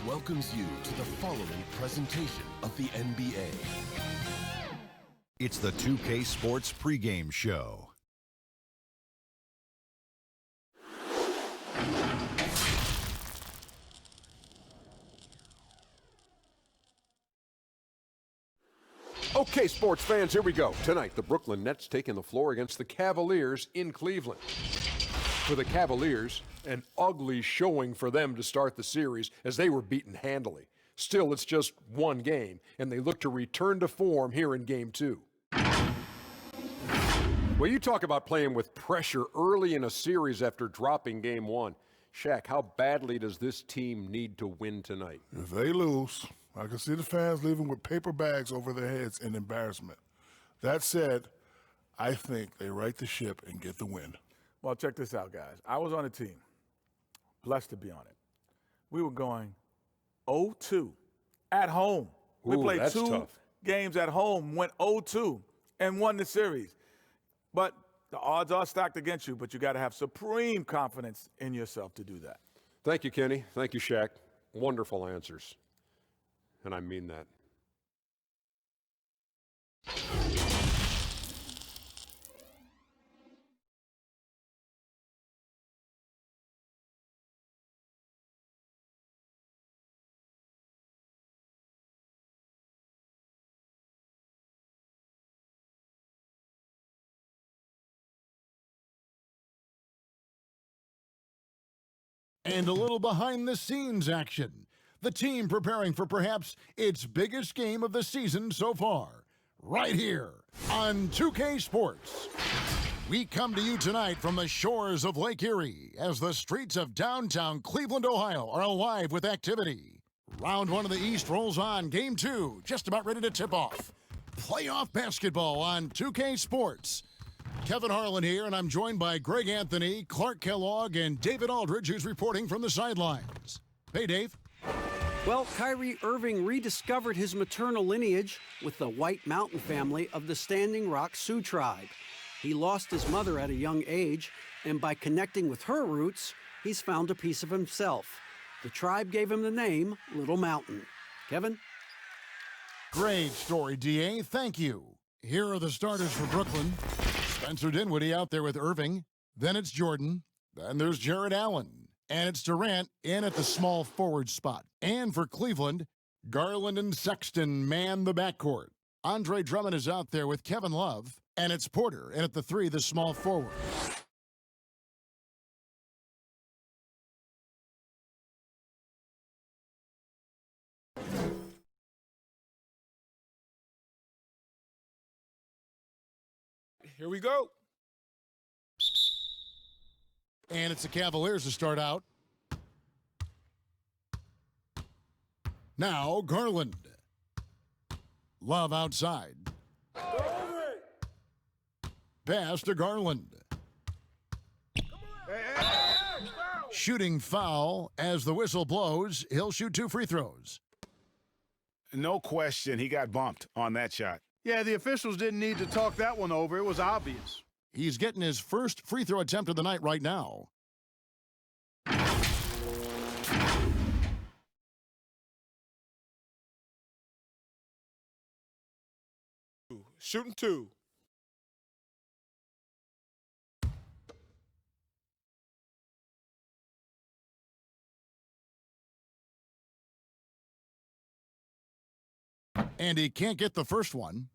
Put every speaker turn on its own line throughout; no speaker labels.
welcomes you to the following presentation of the NBA.
It's the 2K Sports pregame show.
Okay, sports fans, here we go. Tonight, the Brooklyn Nets taking the floor against the Cavaliers in Cleveland. For the Cavaliers, an ugly showing for them to start the series as they were beaten handily. Still, it's just one game, and they look to return to form here in Game 2. Well, you talk about playing with pressure early in a series after dropping Game 1. Shaq, how badly does this team need to win tonight?
If they lose, I can see the fans leaving with paper bags over their heads in embarrassment. That said, I think they right the ship and get the win.
Well, check this out, guys. I was on a team, blessed to be on it. We were going 0-2 at home. We played two games at home, went 0-2, and won the series. But the odds are stacked against you, but you got to have supreme confidence in yourself to do that.
Thank you, Kenny. Thank you, Shaq. Wonderful answers. And I mean that.
And a little behind-the-scenes action. The team preparing for perhaps its biggest game of the season so far. Right here on 2K Sports. We come to you tonight from the shores of Lake Erie as the streets of downtown Cleveland, Ohio are alive with activity. Round 1 of the East rolls on. Game 2 just about ready to tip off. Playoff basketball on 2K Sports. Kevin Harlan here, and I'm joined by Greg Anthony, Clark Kellogg, and David Aldridge, who's reporting from the sidelines. Hey, Dave.
Well, Kyrie Irving rediscovered his maternal lineage with the White Mountain family of the Standing Rock Sioux tribe. He lost his mother at a young age, and by connecting with her roots, he's found a piece of himself. The tribe gave him the name Little Mountain. Kevin?
Great story, D.A. Thank you. Here are the starters for Brooklyn. Spencer Dinwiddie out there with Irving. Then it's Jordan. Then there's Jared Allen. And it's Durant in at the small forward spot. And for Cleveland, Garland and Sexton man the backcourt. Andre Drummond is out there with Kevin Love. And it's Porter in at the 3, the small forward.
Here we go.
And it's the Cavaliers to start out. Now Garland. Love outside. Pass to Garland. Shooting foul as the whistle blows. He'll shoot 2 free throws.
No question, he got bumped on that shot.
Yeah, the officials didn't need to talk that one over. It was obvious.
He's getting his first free throw attempt of the night right now.
Shooting 2.
And he can't get the first one.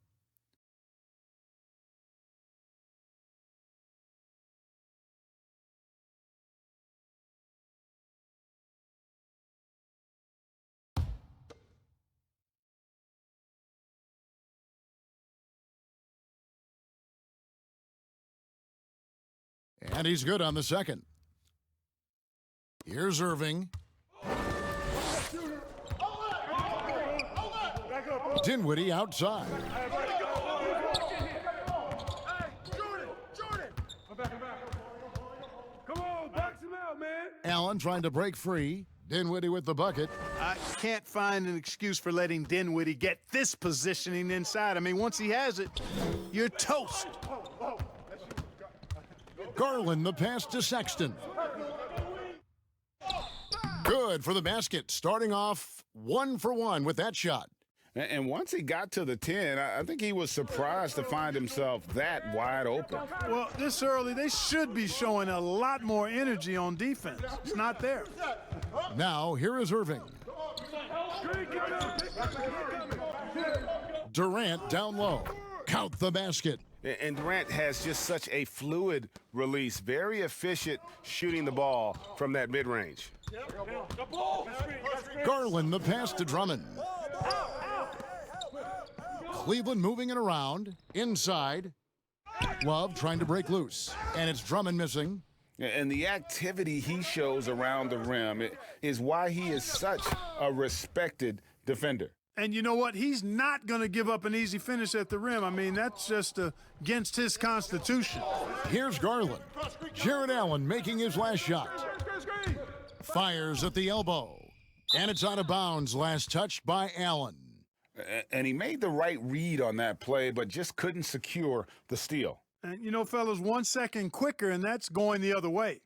And he's good on the second. Here's Irving. Dinwiddie outside.
Come on, box him out, man.
Allen trying to break free. Dinwiddie with the bucket.
I can't find an excuse for letting Dinwiddie get this positioning inside. I mean, once he has it, you're toast.
Garland the pass to Sexton. Good for the basket, starting off 1 for 1 with that shot.
And once he got to the 10, I think he was surprised to find himself that wide open.
Well, this early, they should be showing a lot more energy on defense. It's not there.
Now, here is Irving. Durant down low. Count the basket.
And Durant has just such a fluid release, very efficient shooting the ball from that mid-range.
Garland the pass to Drummond. Cleveland moving it around. Inside. Love trying to break loose. And it's Drummond missing.
And the activity he shows around the rim is why he is such a respected defender.
And you know what? He's not going to give up an easy finish at the rim. I mean, that's just against his constitution.
Here's Garland. Jared Allen making his last shot. Fires at the elbow. And it's out of bounds. Last touched by Allen.
And he made the right read on that play, but just couldn't secure the steal.
And, you know, fellas, 1 second quicker, and that's going the other way.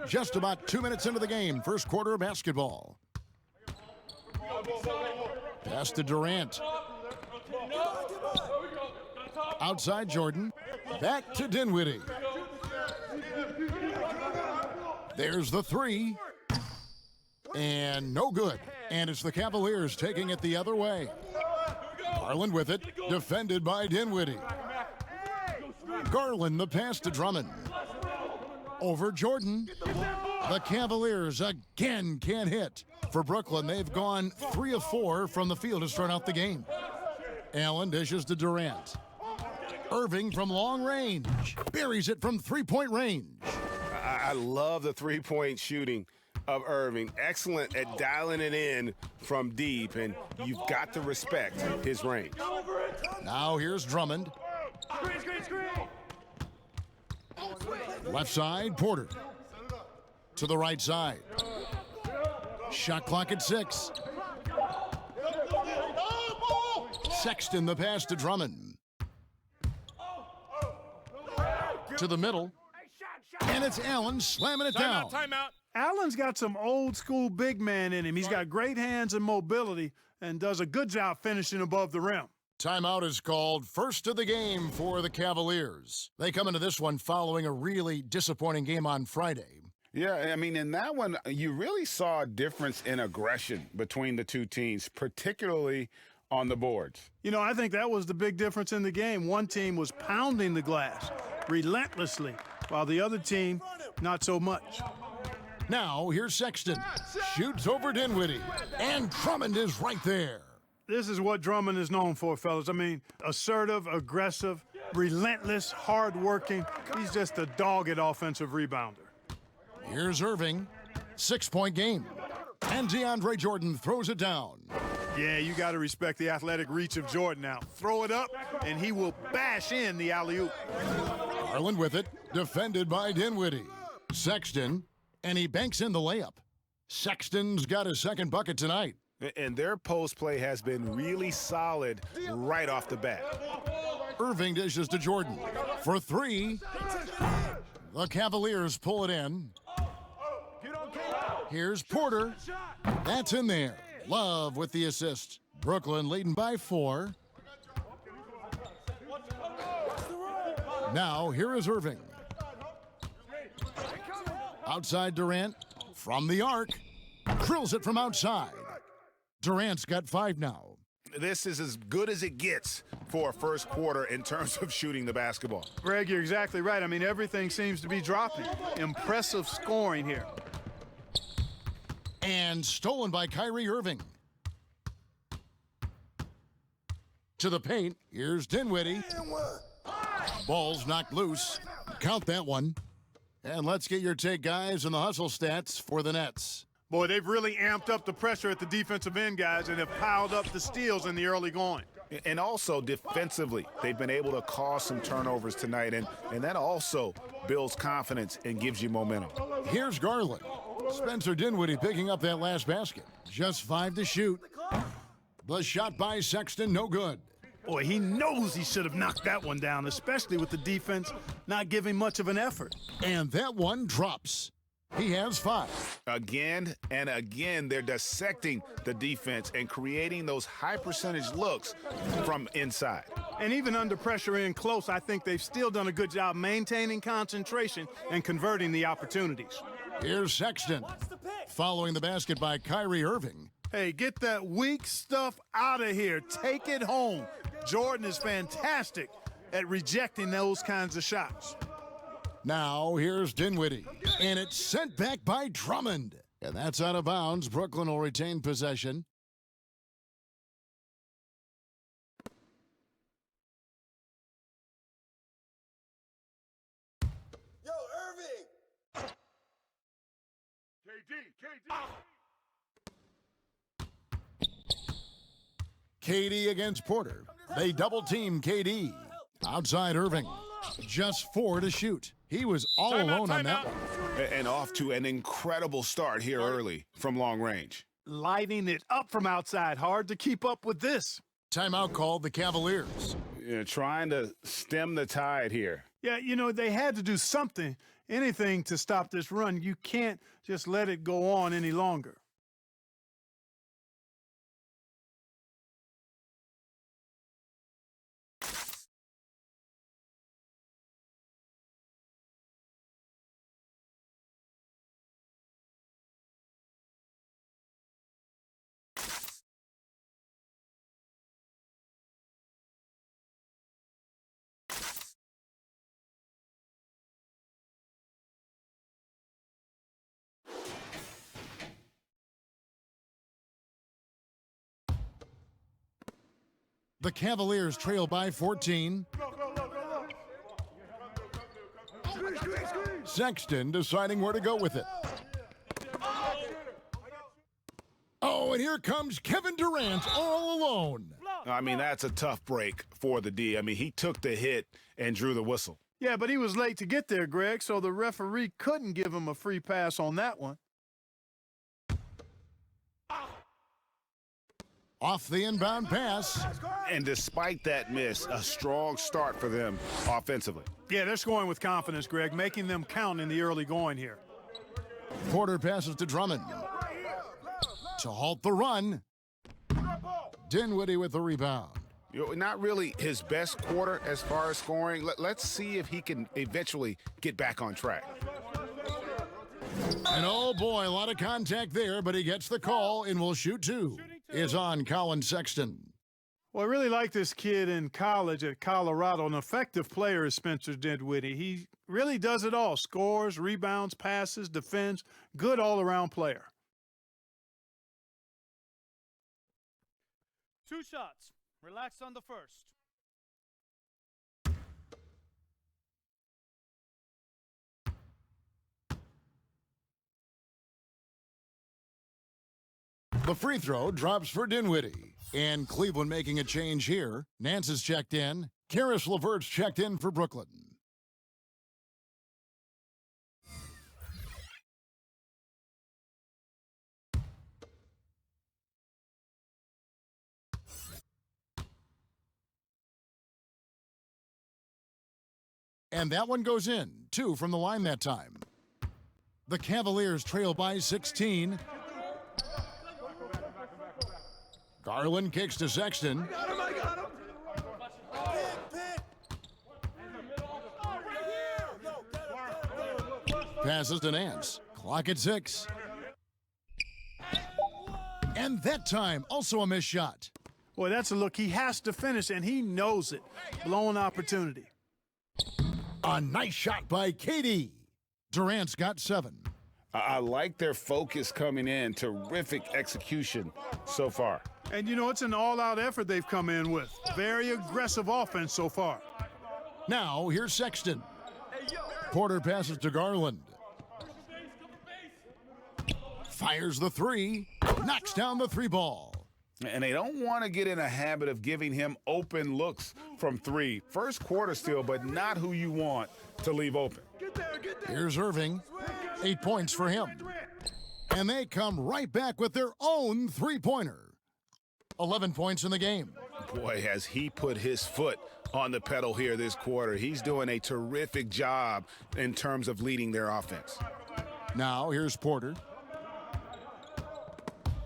Just about 2 minutes into the game, first quarter of basketball. Pass to Durant. Outside Jordan. Back to Dinwiddie. There's the three. And no good. And it's the Cavaliers taking it the other way. Garland with it. Defended by Dinwiddie. Garland the pass to Drummond. Over Jordan. The Cavaliers again can't hit. For Brooklyn, they've gone 3 of 4 from the field to start out the game. Allen dishes to Durant. Irving from long range. Buries it from three-point range.
I love the three-point shooting of Irving. Excellent at dialing it in from deep, and you've got to respect his range.
Now here's Drummond. Left side, Porter. To the right side. Shot clock at 6. Sexton the pass to Drummond. To the middle. And it's Allen slamming it down.
Timeout.
Allen's got some old school big man in him. He's got great hands and mobility and does a good job finishing above the rim.
Timeout is called. First of the game for the Cavaliers. They come into this one following a really disappointing game on Friday.
Yeah, I mean, in that one, you really saw a difference in aggression between the two teams, particularly on the boards.
You know, I think that was the big difference in the game. One team was pounding the glass relentlessly, while the other team, not so much.
Now, here's Sexton. Shoots over Dinwiddie. And Drummond is right there.
This is what Drummond is known for, fellas. I mean, assertive, aggressive, relentless, hardworking. He's just a dogged offensive rebounder.
Here's Irving. 6-point game. And DeAndre Jordan throws it down.
Yeah, you got to respect the athletic reach of Jordan now. Throw it up, and he will bash in the alley-oop.
Garland with it. Defended by Dinwiddie. Sexton. And he banks in the layup. Sexton's got his second bucket tonight.
And their post play has been really solid right off the bat.
Irving dishes to Jordan. For 3. The Cavaliers pull it in. Here's Porter. That's in there. Love with the assist. Brooklyn leading by 4. Now, here is Irving. Outside Durant. From the arc. Drills it from outside. Durant's got 5 now.
This is as good as it gets for a first quarter in terms of shooting the basketball.
Greg, you're exactly right. I mean, everything seems to be dropping. Impressive scoring here.
And stolen by Kyrie Irving. To the paint. Here's Dinwiddie. Ball's knocked loose. Count that one. And let's get your take, guys, on the hustle stats for the Nets.
Boy, they've really amped up the pressure at the defensive end, guys, and have piled up the steals in the early going.
And also defensively, they've been able to cause some turnovers tonight, and that also builds confidence and gives you momentum.
Here's Garland. Spencer Dinwiddie picking up that last basket. Just 5 to shoot. The shot by Sexton, no good.
Boy, he knows he should have knocked that one down, especially with the defense not giving much of an effort.
And that one drops. He has 5.
Again and again, they're dissecting the defense and creating those high-percentage looks from inside.
And even under pressure in close, I think they've still done a good job maintaining concentration and converting the opportunities.
Here's Sexton, following the basket by Kyrie Irving.
Hey, get that weak stuff out of here. Take it home. Jordan is fantastic at rejecting those kinds of shots.
Now here's Dinwiddie, and it's sent back by Drummond. And that's out of bounds. Brooklyn will retain possession.
Yo, Irving!
KD against Porter. They double-team KD. Outside Irving. Just 4 to shoot. He was all alone on that one.
And off to an incredible start here early from long range.
Lighting it up from outside. Hard to keep up with this.
Timeout called the Cavaliers.
Trying to stem the tide here.
Yeah, you know, they had to do something, anything to stop this run. You can't just let it go on any longer.
The Cavaliers trail by 14. Sexton deciding where to go with it. Oh, and here comes Kevin Durant all alone.
I mean, that's a tough break for the D. I mean, he took the hit and drew the whistle.
Yeah, but he was late to get there, Greg, so the referee couldn't give him a free pass on that one.
Off the inbound pass.
And despite that miss, a strong start for them offensively.
Yeah, they're scoring with confidence, Greg, making them count in the early going here.
Porter passes to Drummond. To halt the run. Dinwiddie with the rebound.
Not really his best quarter as far as scoring. Let's see if he can eventually get back on track.
And oh boy, a lot of contact there, but he gets the call and will shoot 2. Is on Colin Sexton.
Well, I really like this kid in college at Colorado. An effective player is Spencer Dinwiddie. He really does it all. Scores, rebounds, passes, defends. Good all-around player.
2 shots. Relax on the first.
The free throw drops for Dinwiddie. And Cleveland making a change here. Nance is checked in. Karis LeVert's checked in for Brooklyn. And that one goes in. 2 from the line that time. The Cavaliers trail by 16. Garland kicks to Sexton. Passes to Nance. Clock at 6. And that time, also a missed shot.
Boy, that's a look he has to finish, and he knows it. Blown opportunity.
A nice shot by KD. Durant's got 7.
I like their focus coming in. Terrific execution so far.
And, you know, it's an all-out effort they've come in with. Very aggressive offense so far.
Now, here's Sexton. Porter passes to Garland. Fires the 3. Knocks down the 3 ball.
And they don't want to get in a habit of giving him open looks from 3. First quarter still, but not who you want to leave open.
Here's Irving. 8 points for him. And they come right back with their own 3-pointer. 11 points in the game.
Boy, has he put his foot on the pedal here this quarter. He's doing a terrific job in terms of leading their offense.
Now here's Porter.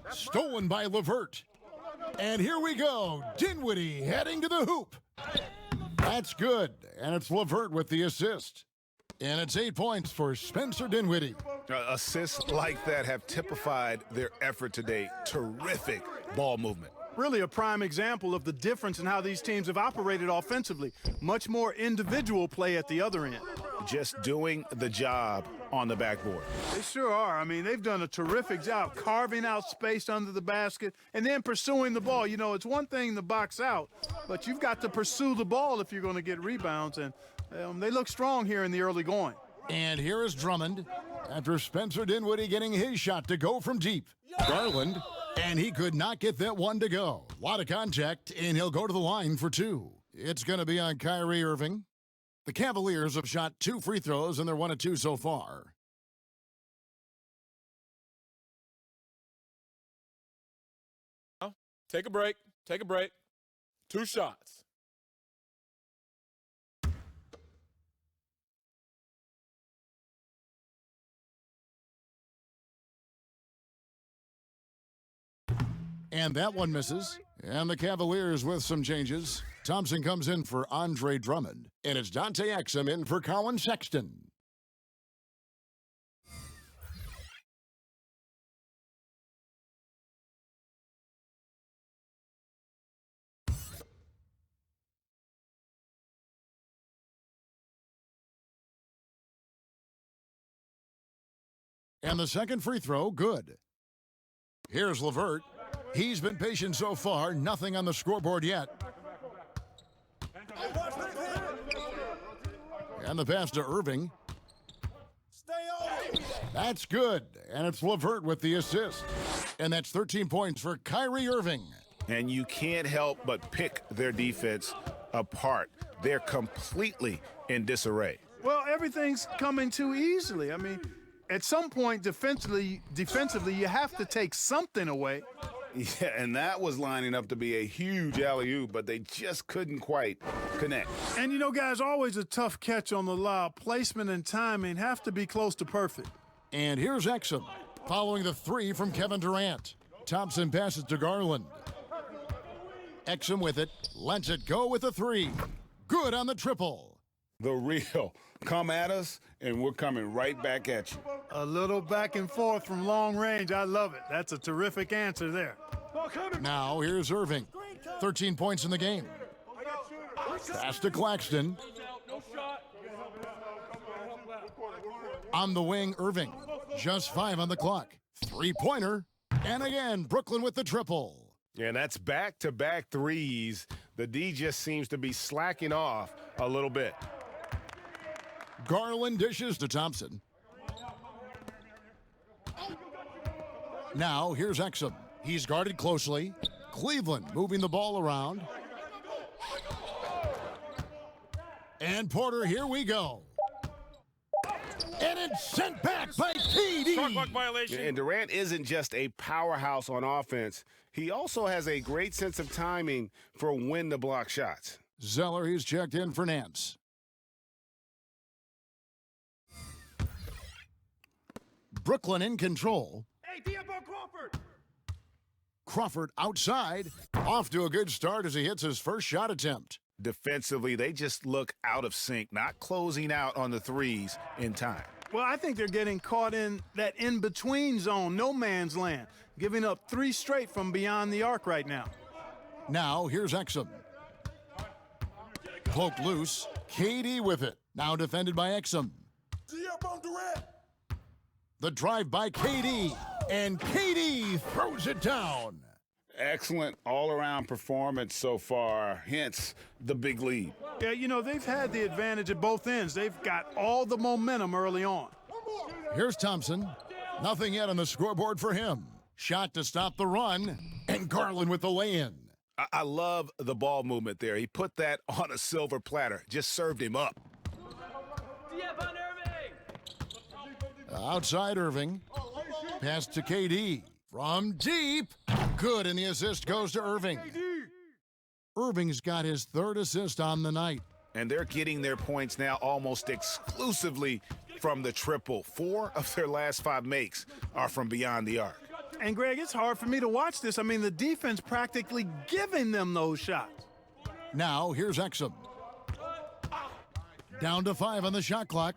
Stolen by Levert. And here we go. Dinwiddie heading to the hoop. That's good. And it's Levert with the assist. And it's 8 points for Spencer Dinwiddie.
Assists like that have typified their effort today. Terrific ball movement.
Really a prime example of the difference in how these teams have operated offensively. Much more individual play at the other end.
Just doing the job on the backboard.
They sure are. I mean, they've done a terrific job carving out space under the basket and then pursuing the ball. You know, it's one thing to box out, but you've got to pursue the ball if you're going to get rebounds, and they look strong here in the early going.
And here is Drummond after Spencer Dinwiddie getting his shot to go from deep. Garland, and he could not get that one to go. A lot of contact, and he'll go to the line for two. It's going to be on Kyrie Irving. The Cavaliers have shot 2 free throws, and they're 1 of 2 so far.
Take a break. Take a break. 2 shots.
And that one misses. And the Cavaliers with some changes. Thompson comes in for Andre Drummond. And it's Dante Exum in for Colin Sexton. And the second free throw, good. Here's Levert. He's been patient so far, nothing on the scoreboard yet. And the pass to Irving. That's good, and it's Levert with the assist. And that's 13 points for Kyrie Irving.
And you can't help but pick their defense apart. They're completely in disarray.
Well, everything's coming too easily. I mean, at some point defensively, you have to take something away.
Yeah, and that was lining up to be a huge alley-oop, but they just couldn't quite connect.
And, you know, guys, always a tough catch on the lob. Placement and timing have to be close to perfect.
And here's Exum, following the 3 from Kevin Durant. Thompson passes to Garland. Exum with it, lets it go with the 3. Good on the triple.
The real. Come at us, and we're coming right back at you.
A little back and forth from long range. I love it. That's a terrific answer there.
Now here's Irving. 13 points in the game. Pass to Claxton. On the wing, Irving. Just 5 on the clock. 3-pointer. And again, Brooklyn with the triple.
And that's back-to-back threes. The D just seems to be slacking off a little bit.
Garland dishes to Thompson. Now here's Exum. He's guarded closely. Cleveland moving the ball around. And Porter, here we go. And it's sent back by KD.
Shot clock violation.
And Durant isn't just a powerhouse on offense. He also has a great sense of timing for when to block shots.
Zeller, he's checked in for Nance. Brooklyn in control.
Hey, Diabo Crawford!
Crawford outside. Off to a good start as he hits his first shot attempt.
Defensively, they just look out of sync, not closing out on the threes in time.
Well, I think they're getting caught in that in-between zone, no man's land, giving up 3 straight from beyond the arc right now.
Now, here's Exum. Poked loose. KD with it. Now defended by Exum. The drive by KD. And KD throws it down.
Excellent all-around performance so far, hence the big lead.
Yeah, you know, they've had the advantage at both ends. They've got all the momentum early on.
Here's Thompson. Nothing yet on the scoreboard for him. Shot to stop the run, and Garland with the lay-in.
I love the ball movement there. He put that on a silver platter, just served him up.
Outside Irving. Pass to KD. From deep. Good, and the assist goes to Irving. Irving's got his third assist on the night.
And they're getting their points now almost exclusively from the triple. 4 of their last 5 makes are from beyond the arc.
And, Greg, it's hard for me to watch this. I mean, the defense practically giving them those shots.
Now, here's Exum. Down to 5 on the shot clock.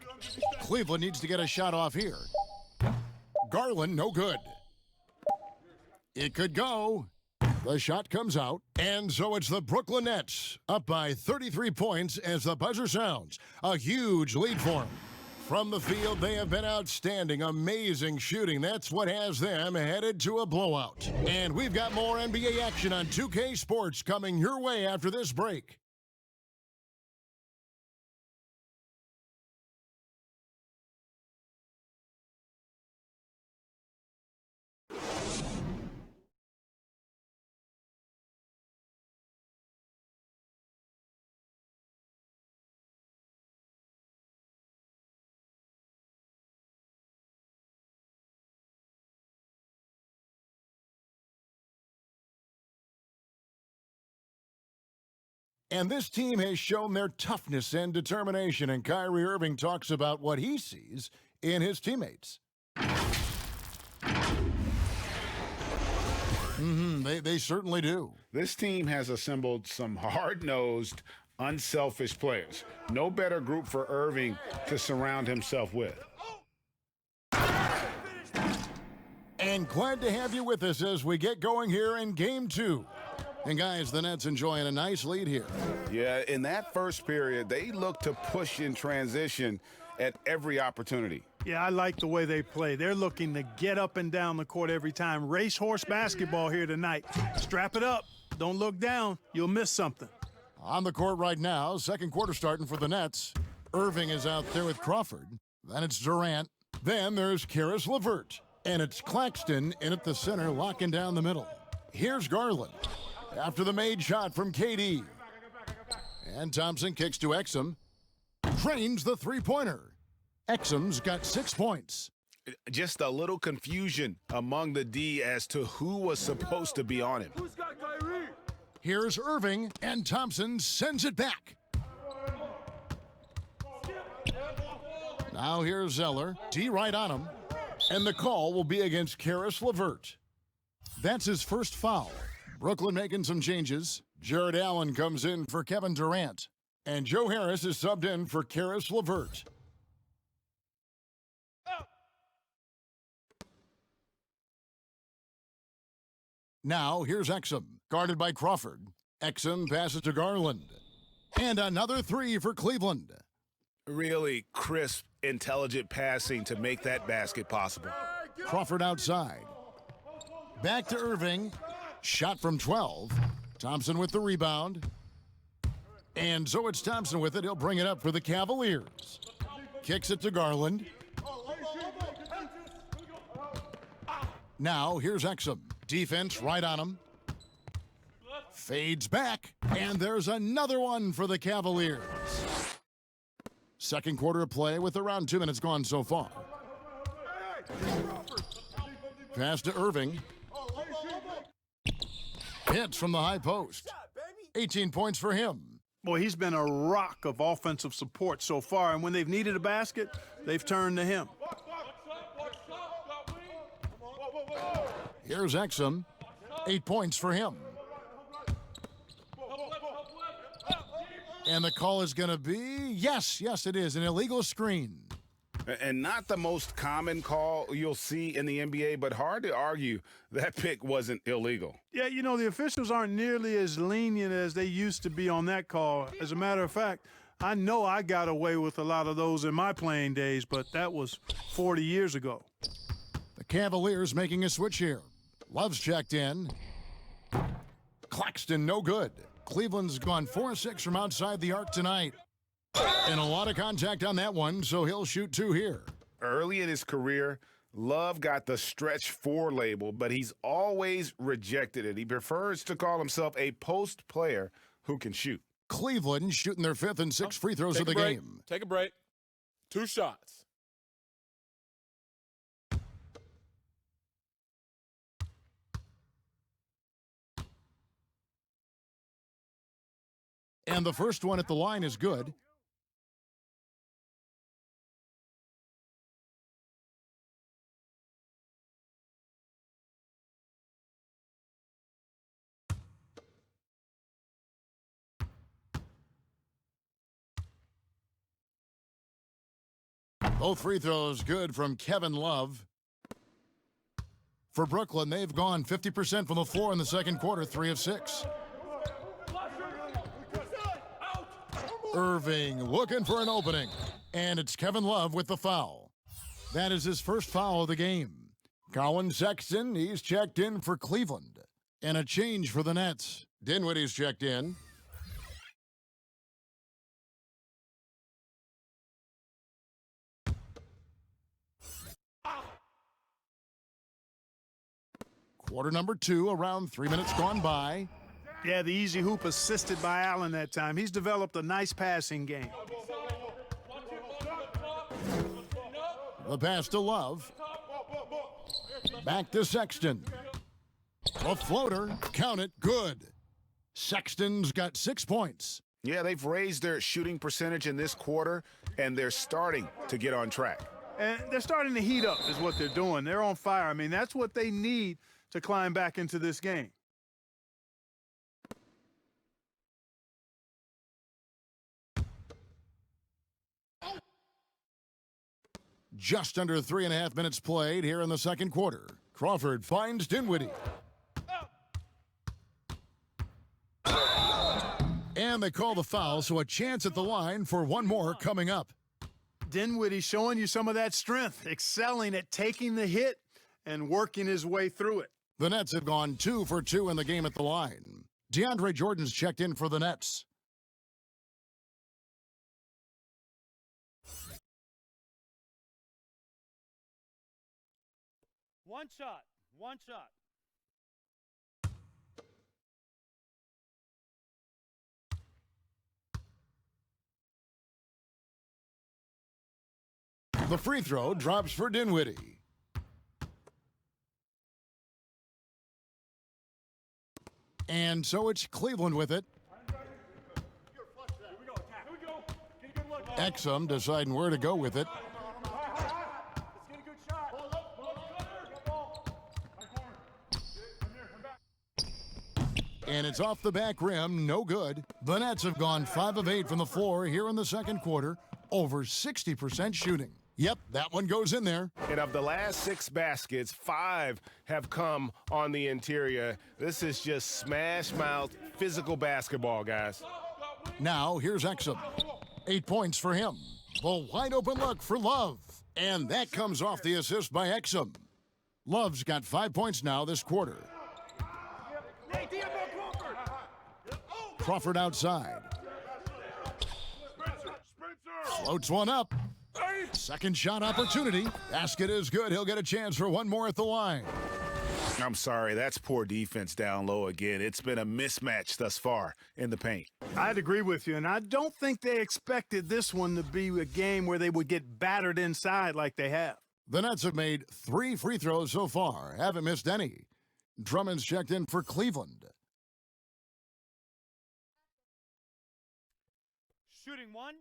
Cleveland needs to get a shot off here. Garland, no good. It could go. The shot comes out, and so it's the Brooklyn Nets up by 33 points as the buzzer sounds. A huge lead for them. From the field, they have been outstanding, amazing shooting. That's what has them headed to a blowout. And we've got more NBA action on 2K Sports coming your way after this break. And this team has shown their toughness and determination, and Kyrie Irving talks about what he sees in his teammates. They certainly do.
This team has assembled some hard-nosed, unselfish players. No better group for Irving to surround himself with.
And glad to have you with us as we get going here in Game 2. And guys, the Nets enjoying a nice lead here.
Yeah, in that first period, they look to push in transition at every opportunity.
Yeah, I like the way they play. They're looking to get up and down the court every time. Racehorse basketball here tonight. Strap it up. Don't look down. You'll miss something.
On the court right now, second quarter starting for the Nets. Irving is out there with Crawford. Then it's Durant. Then there's Karis LeVert. And it's Claxton in at the center, locking down the middle. Here's Garland. After the made shot from KD. And Thompson kicks to Exum. Drains the three-pointer. Exum's got 6 points.
Just a little confusion among the D as to who was supposed to be on him.
Who's got Kyrie?
Here's Irving, and Thompson sends it back. Now here's Zeller. D right on him. And the call will be against Karis LeVert. That's his first foul. Brooklyn making some changes. Jared Allen comes in for Kevin Durant. And Joe Harris is subbed in for Karis LeVert. Now, here's Exum, guarded by Crawford. Exum passes to Garland. And another 3 for Cleveland.
Really crisp, intelligent passing to make that basket possible.
Crawford outside. Back to Irving. Shot from 12. Thompson with the rebound. And so it's Thompson with it. He'll bring it up for the Cavaliers. Kicks it to Garland. Now, here's Exum. Defense right on him. Fades back. And there's another one for the Cavaliers. Second quarter of play with around 2 minutes gone so far. Pass to Irving. Hits from the high post. 18 points for him.
Boy, he's been a rock of offensive support so far, and when they've needed a basket, they've turned to him.
Here's Exum. 8 points for him. And the call is going to be, yes, it is, an illegal screen.
And not the most common call you'll see in the NBA, but hard to argue that pick wasn't illegal.
Yeah, you know, the officials aren't nearly as lenient as they used to be on that call. As a matter of fact, I know I got away with a lot of those in my playing days, but that was 40 years ago.
The Cavaliers making a switch here. Love's checked in. Claxton, no good. Cleveland's gone 4-6 from outside the arc tonight. And a lot of contact on that one, so he'll shoot 2 here.
Early in his career, Love got the stretch 4 label, but he's always rejected it. He prefers to call himself a post player who can shoot.
Cleveland shooting their 5th and 6th free throws of the game.
Take a break. 2 shots.
And the first one at the line is good. Both free throws good from Kevin Love. For Brooklyn, they've gone 50% from the floor in the second quarter, 3 of 6. Irving looking for an opening, and it's Kevin Love with the foul. That is his first foul of the game. Colin Sexton, he's checked in for Cleveland. And a change for the Nets. Dinwiddie's checked in. Quarter number 2, around 3 minutes gone by.
Yeah, the easy hoop assisted by Allen that time. He's developed a nice passing game.
The pass to Love. Back to Sexton. A floater, count it, good. Sexton's got 6 points.
Yeah, they've raised their shooting percentage in this quarter, and they're starting to get on track.
And they're starting to heat up is what they're doing. They're on fire. I mean, that's what they need to climb back into this game.
Just under 3.5 minutes played here in the second quarter. Crawford finds Dinwiddie. And they call the foul, so a chance at the line for one more coming up.
Dinwiddie showing you some of that strength, excelling at taking the hit and working his way through it.
The Nets have gone 2 for 2 in the game at the line. DeAndre Jordan's checked in for the Nets.
One shot.
The free throw drops for Dinwiddie. And so it's Cleveland with it. Exum deciding where to go with it. And it's off the back rim, no good. The Nets have gone 5 of 8 from the floor here in the second quarter, over 60% shooting. Yep, that one goes in there.
And of the last 6 baskets, 5 have come on the interior. This is just smash-mouth physical basketball, guys.
Now, here's Exum. 8 points for him. The wide open look for Love. And that comes off the assist by Exum. Love's got 5 points now this quarter. Crawford outside. Floats one up. Second shot opportunity. Basket is good. He'll get a chance for one more at the line.
I'm sorry, that's poor defense down low again. It's been a mismatch thus far in the paint.
I'd agree with you, and I don't think they expected this one to be a game where they would get battered inside like they have.
The Nets have made 3 free throws so far. Haven't missed any. Drummond's checked in for Cleveland.
Shooting one.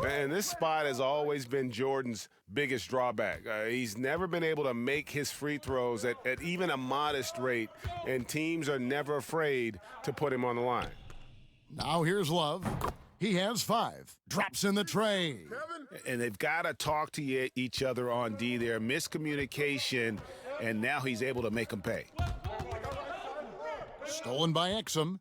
And this spot has always been Jordan's biggest drawback. He's never been able to make his free throws at even a modest rate, and teams are never afraid to put him on the line.
Now here's Love. He has 5. Drops in the tray.
And they've got to talk to each other on D there. Miscommunication, and now he's able to make them pay.
Stolen by Exum.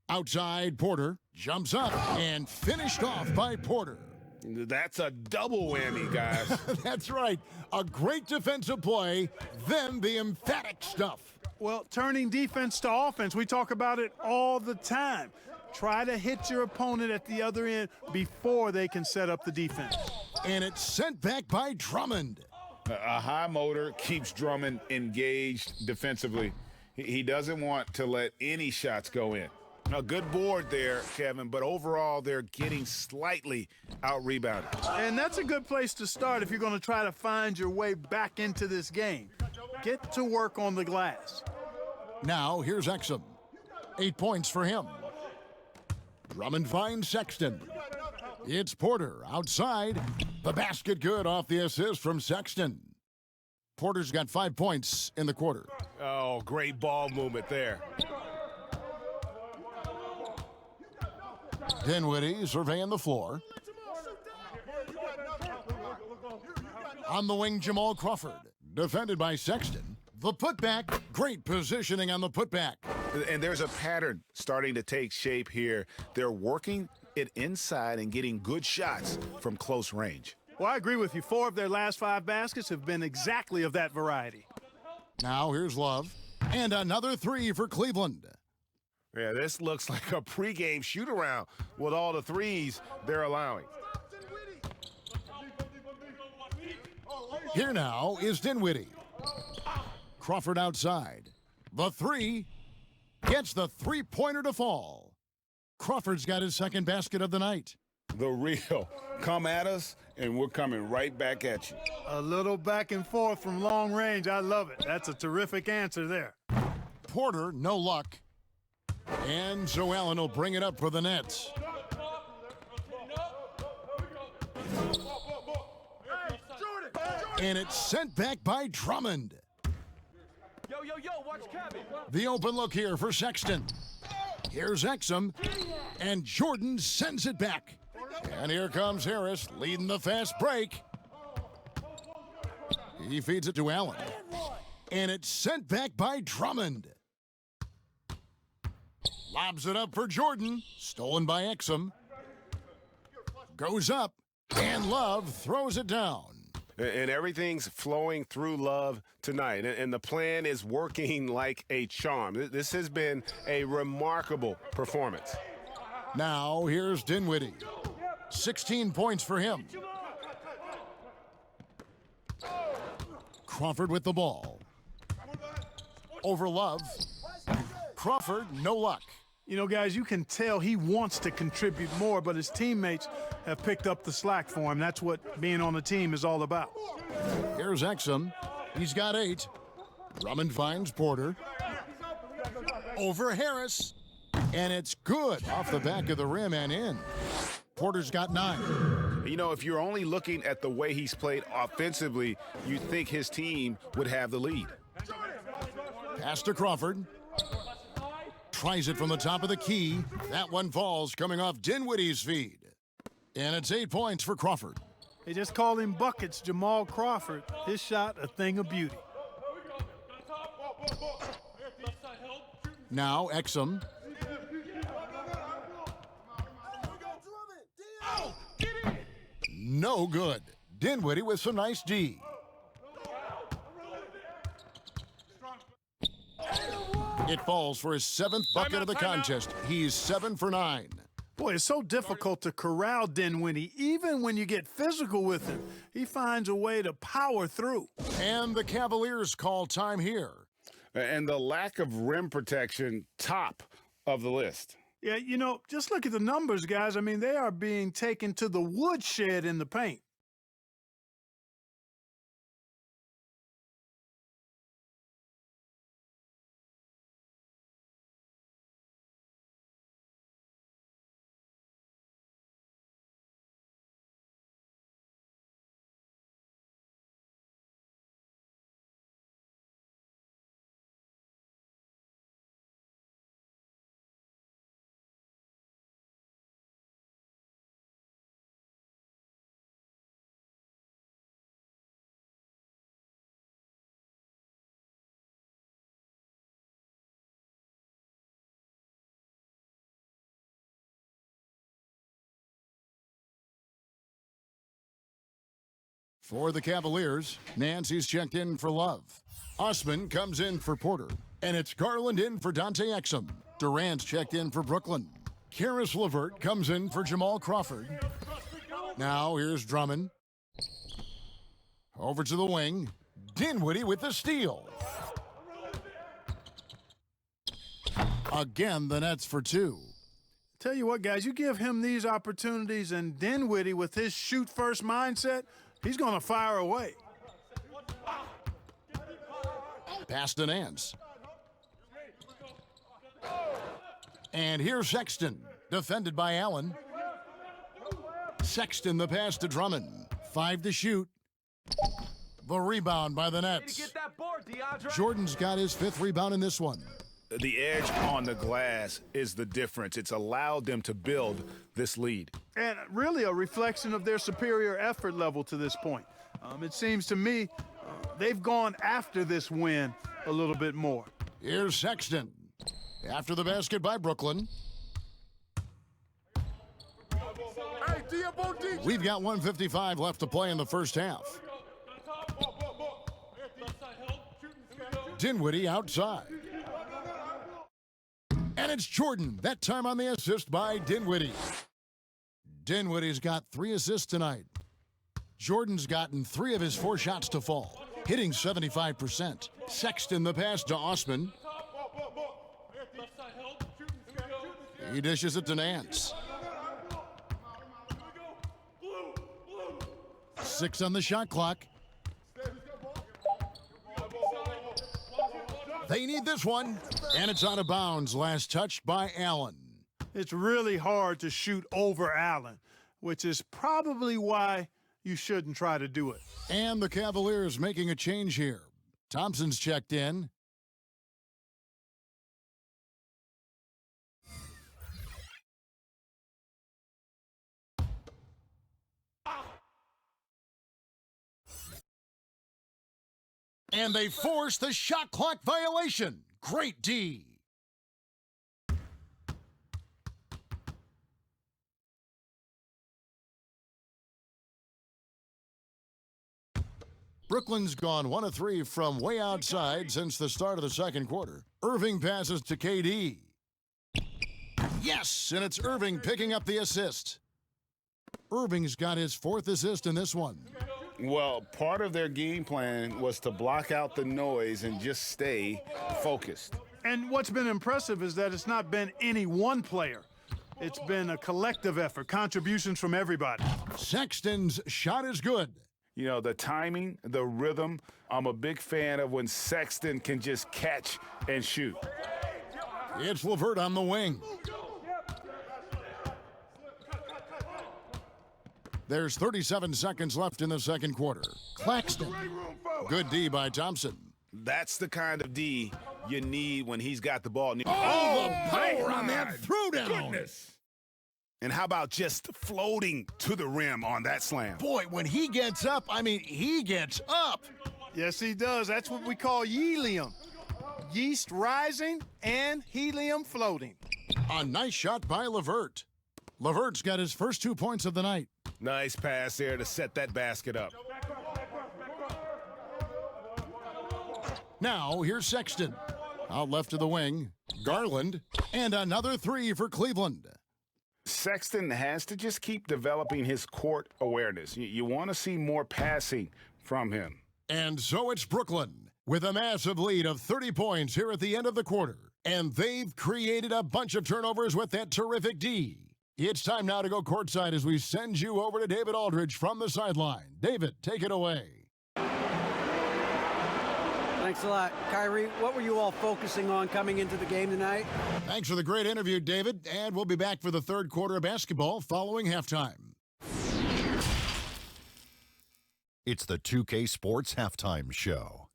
Outside, Porter jumps up and finished off by Porter.
That's a double whammy, guys.
That's right. A great defensive play, then the emphatic stuff.
Well, turning defense to offense, we talk about it all the time. Try to hit your opponent at the other end before they can set up the defense.
And it's sent back by Drummond.
A high motor keeps Drummond engaged defensively. He doesn't want to let any shots go in. A good board there, Kevin, but overall they're getting slightly out-rebounded.
And that's a good place to start if you're going to try to find your way back into this game. Get to work on the glass.
Now here's Exum. 8 points for him. Drummond finds Sexton. It's Porter outside. The basket good off the assist from Sexton. Porter's got 5 points in the quarter.
Oh, great ball movement there.
Dinwiddie surveying the floor. On the wing, Jamal Crawford. Defended by Sexton. The putback. Great positioning on the putback.
And there's a pattern starting to take shape here. They're working it inside and getting good shots from close range.
Well, I agree with you. 4 of their last 5 baskets have been exactly of that variety.
Now here's Love. And another 3 for Cleveland.
Yeah, this looks like a pregame shoot-around with all the threes they're allowing.
Here now is Dinwiddie. Crawford outside. The 3 gets the three-pointer to fall. Crawford's got his second basket of the night.
The real. Come at us, and we're coming right back at you.
A little back and forth from long range. I love it. That's a terrific answer there.
Porter, no luck. And Joe Allen will bring it up for the Nets. And it's sent back by Drummond.
Yo, watch Kevin.
The open look here for Sexton. Here's Exum, and Jordan sends it back. And here comes Harris leading the fast break. He feeds it to Allen. And it's sent back by Drummond. Lobs it up for Jordan. Stolen by Exum. Goes up, and Love throws it down.
And everything's flowing through Love tonight. And the plan is working like a charm. This has been a remarkable performance.
Now here's Dinwiddie. 16 points for him. Crawford with the ball. Over Love. Crawford, no luck.
You know, guys, you can tell he wants to contribute more, but his teammates have picked up the slack for him. That's what being on the team is all about.
Here's Exum. He's got 8. Drummond finds Porter. Over Harris. And it's good off the back of the rim and in. Porter's got 9.
You know, if you're only looking at the way he's played offensively, you'd think his team would have the lead.
Pass to Crawford. Tries it from the top of the key. That one falls coming off Dinwiddie's feed. And it's 8 points for Crawford.
They just call him Buckets, Jamal Crawford. His shot, a thing of beauty.
Now Exum. No good. Dinwiddie with some nice D. It falls for his 7th bucket of the contest. He's 7 for 9.
Boy, it's so difficult to corral Dinwiddie. Even when you get physical with him, he finds a way to power through.
And the Cavaliers call time here.
And the lack of rim protection, top of the list.
Yeah, you know, just look at the numbers, guys. I mean, they are being taken to the woodshed in the paint.
For the Cavaliers, Nancy's checked in for Love. Osman comes in for Porter. And it's Garland in for Dante Exum. Durant's checked in for Brooklyn. Karis LeVert comes in for Jamal Crawford. Now here's Drummond. Over to the wing. Dinwiddie with the steal. Again, the Nets for two.
Tell you what, guys, you give him these opportunities, and Dinwiddie, with his shoot-first mindset, he's going to fire away.
Pass to Nance. And here's Sexton, defended by Allen. Sexton the pass to Drummond. 5 to shoot. The rebound by the Nets. Jordan's got his 5th rebound in this one.
The edge on the glass is the difference. It's allowed them to build this lead.
And really a reflection of their superior effort level to this point. It seems to me they've gone after this win a little bit more.
Here's Sexton. After the basket by Brooklyn. We've got 1:55 left to play in the first half. Dinwiddie outside. And it's Jordan, that time on the assist by Dinwiddie. Dinwiddie's got 3 assists tonight. Jordan's gotten 3 of his 4 shots to fall, hitting 75%. Sexton the pass to Osman. He dishes it to Nance. 6 on the shot clock. They need this one, and it's out of bounds. Last touch by Allen.
It's really hard to shoot over Allen, which is probably why you shouldn't try to do it.
And the Cavaliers making a change here. Thompson's checked in. And they force the shot clock violation. Great D. Brooklyn's gone 1 of 3 from way outside since the start of the second quarter. Irving passes to KD. Yes, and it's Irving picking up the assist. Irving's got his 4th assist in this one.
Well, part of their game plan was to block out the noise and just stay focused.
And what's been impressive is that it's not been any one player. It's been a collective effort, contributions from everybody.
Sexton's shot is good.
You know, the timing, the rhythm, I'm a big fan of when Sexton can just catch and shoot.
It's LeVert on the wing. There's 37 seconds left in the second quarter. Claxton. Good D by Thompson.
That's the kind of D you need when he's got the ball.
Oh, the power on that throwdown.
Goodness. And how about just floating to the rim on that slam?
Boy, when he gets up, I mean, he gets up.
Yes, he does. That's what we call helium. Yeast rising and helium floating.
A nice shot by LeVert. LeVert's got his first 2 points of the night.
Nice pass there to set that basket up.
Now, here's Sexton. Out left to the wing. Garland. And another 3 for Cleveland.
Sexton has to just keep developing his court awareness. You want to see more passing from him.
And so it's Brooklyn with a massive lead of 30 points here at the end of the quarter. And they've created a bunch of turnovers with that terrific D. It's time now to go courtside as we send you over to David Aldridge from the sideline. David, take it away.
Thanks a lot. Kyrie, what were you all focusing on coming into the game tonight?
Thanks for the great interview, David. And we'll be back for the third quarter of basketball following halftime.
It's the 2K Sports Halftime Show.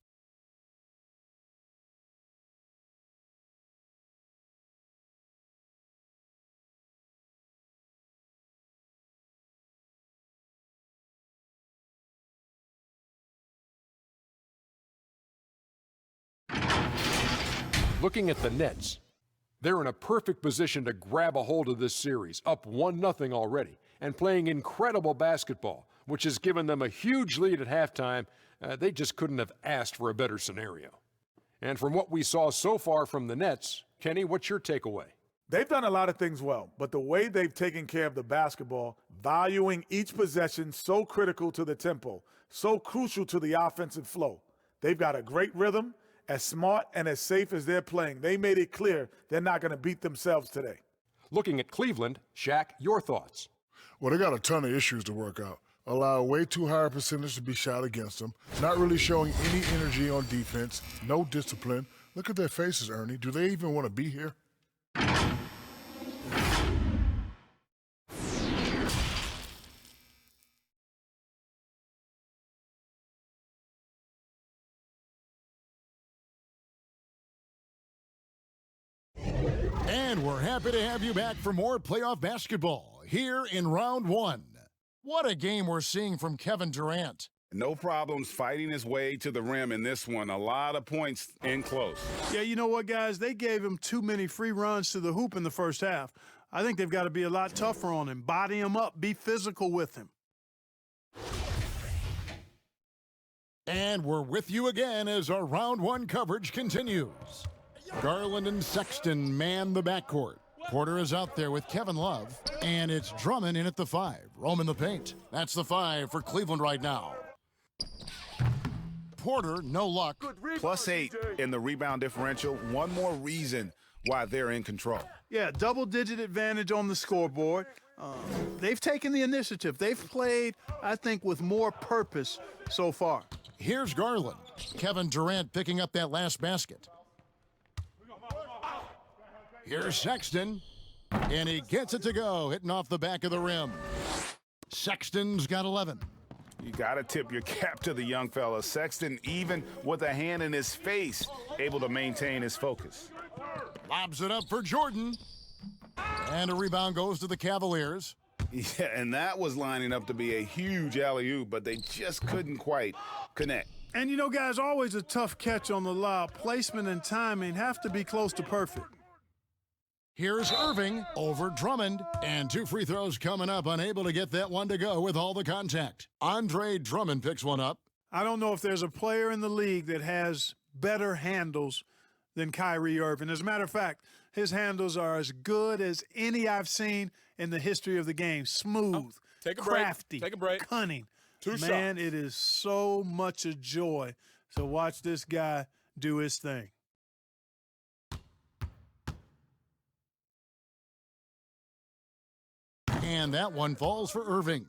Looking at the Nets, they're in a perfect position to grab a hold of this series, up 1-0 already, and playing incredible basketball, which has given them a huge lead at halftime. They just couldn't have asked for a better scenario. And from what we saw so far from the Nets, Kenny, what's your takeaway?
They've done a lot of things well, but the way they've taken care of the basketball, valuing each possession so critical to the tempo, so crucial to the offensive flow. They've got a great rhythm, As smart and as safe as they're playing, they made it clear they're not going to beat themselves today.
Looking at Cleveland, Shaq, your thoughts?
Well, they got a ton of issues to work out. Allow way too high a percentage to be shot against them. Not really showing any energy on defense. No discipline. Look at their faces, Ernie. Do they even want to be here?
And we're happy to have you back for more playoff basketball here in round one. What a game we're seeing from Kevin Durant.
No problems fighting his way to the rim in this one. A lot of points in close.
Yeah, you know what, guys? They gave him too many free runs to the hoop in the first half. I think they've got to be a lot tougher on him. Body him up. Be physical with him.
And we're with you again as our round one coverage continues. Garland and Sexton man the backcourt. Porter is out there with Kevin Love, and it's Drummond in at the 5. Roaming the paint. That's the 5 for Cleveland right now. Porter, no luck.
+8 in the rebound differential. One more reason why they're in control.
Yeah, double-digit advantage on the scoreboard. They've taken the initiative. They've played, I think, with more purpose so far.
Here's Garland. Kevin Durant picking up that last basket. Here's Sexton, and he gets it to go, hitting off the back of the rim. Sexton's got 11.
You got to tip your cap to the young fella. Sexton, even with a hand in his face, able to maintain his focus.
Lobs it up for Jordan. And a rebound goes to the Cavaliers.
Yeah, and that was lining up to be a huge alley-oop, but they just couldn't quite connect.
And, you know, guys, always a tough catch on the lob. Placement and timing have to be close to perfect.
Here's Irving over Drummond, and 2 free throws coming up, unable to get that one to go with all the contact. Andre Drummond picks one up.
I don't know if there's a player in the league that has better handles than Kyrie Irving. As a matter of fact, his handles are as good as any I've seen in the history of the game. Smooth, crafty, cunning.
2 shots.
Man, it is so much a joy to watch this guy do his thing.
And that one falls for Irving.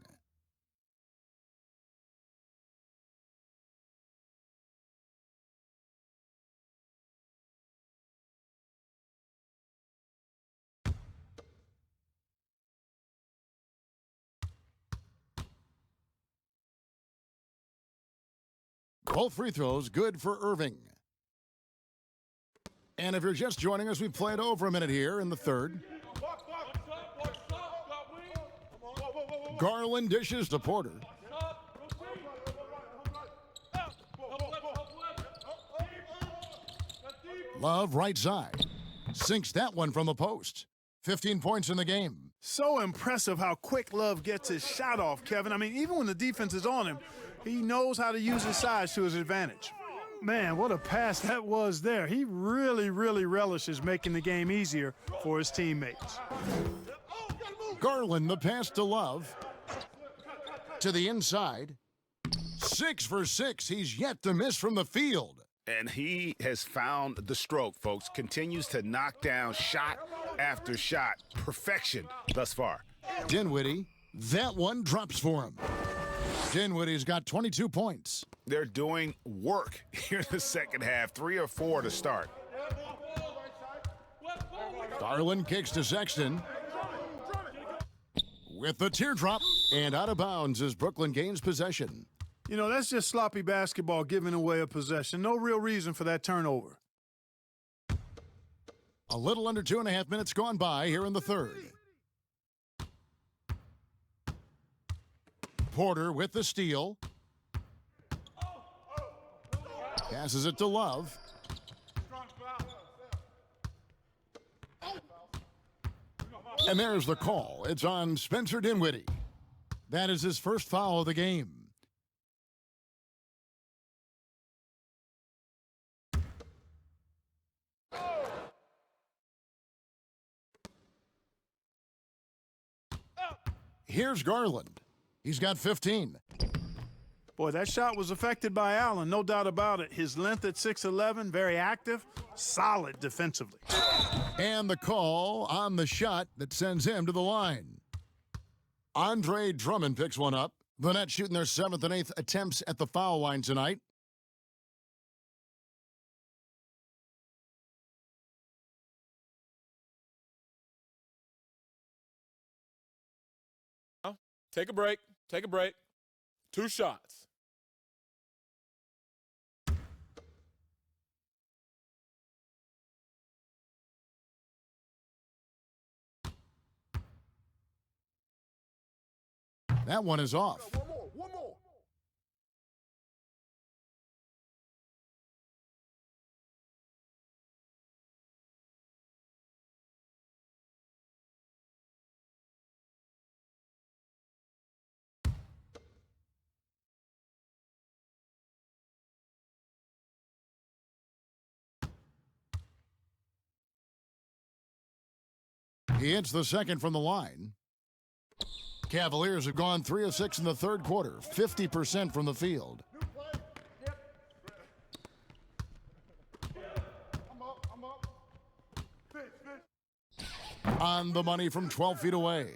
Both free throws good for Irving. And if you're just joining us, we played over a minute here in the third. Garland dishes to Porter. Love right side. Sinks that one from the post. 15 points in the game.
So impressive how quick Love gets his shot off, Kevin. I mean, even when the defense is on him, he knows how to use his size to his advantage. Man, what a pass that was there. He really, really relishes making the game easier for his teammates.
Garland, the pass to Love. To the inside. 6 for 6. He's yet to miss from the field.
And he has found the stroke, folks. Continues to knock down shot after shot. Perfection thus far.
Dinwiddie, that one drops for him. Dinwiddie's got 22 points.
They're doing work here in the second half. 3 or 4 to start.
Garland kicks to Sexton. With the teardrop, and out of bounds as Brooklyn gains possession.
You know, that's just sloppy basketball giving away a possession. No real reason for that turnover.
A little under 2.5 minutes gone by here in the third. Porter with the steal. Passes it to Love. And there's the call. It's on Spencer Dinwiddie. That is his first foul of the game. Here's Garland. He's got 15.
Boy, that shot was affected by Allen, no doubt about it. His length at 6'11", very active, solid defensively.
And the call on the shot that sends him to the line. Andre Drummond picks one up. The Nets shooting their 7th and 8th attempts at the foul line tonight.
Take a break. Take a break. 2 shots.
That one is off.
One more.
He hits the second from the line. Cavaliers have gone 3 of 6 in the third quarter, 50% from the field. On the money from 12 feet away.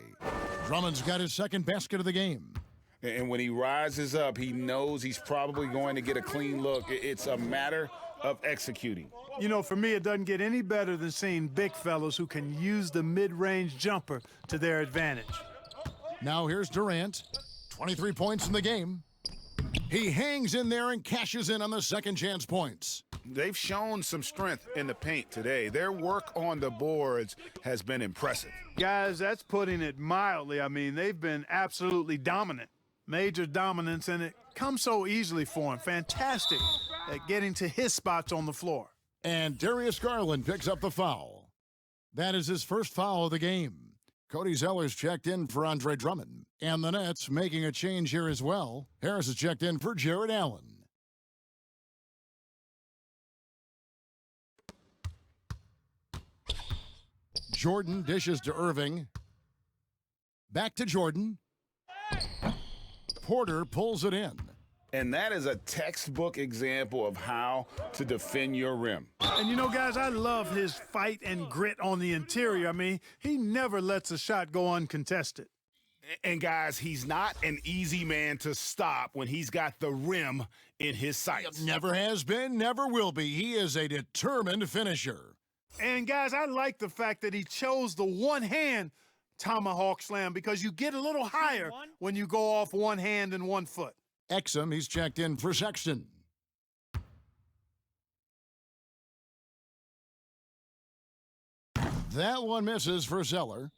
Drummond's got his second basket of the game.
And when he rises up, he knows he's probably going to get a clean look. It's a matter of executing.
You know, for me, it doesn't get any better than seeing big fellas who can use the mid-range jumper to their advantage.
Now here's Durant, 23 points in the game. He hangs in there and cashes in on the second chance points.
They've shown some strength in the paint today. Their work on the boards has been impressive.
Guys, that's putting it mildly. I mean, they've been absolutely dominant. Major dominance, and it comes so easily for him. Fantastic at getting to his spots on the floor.
And Darius Garland picks up the foul. That is his first foul of the game. Cody Zeller's checked in for Andre Drummond. And the Nets making a change here as well. Harris is checked in for Jared Allen. Jordan dishes to Irving. Back to Jordan. Porter pulls it in.
And that is a textbook example of how to defend your rim.
And you know, guys, I love his fight and grit on the interior. I mean, he never lets a shot go uncontested.
And guys, he's not an easy man to stop when he's got the rim in his sights.
Never has been, never will be. He is a determined finisher.
And guys, I like the fact that he chose the one-hand tomahawk slam, because you get a little higher when you go off one hand and 1 foot.
Exum, he's checked in for Sexton. That one misses for Zeller.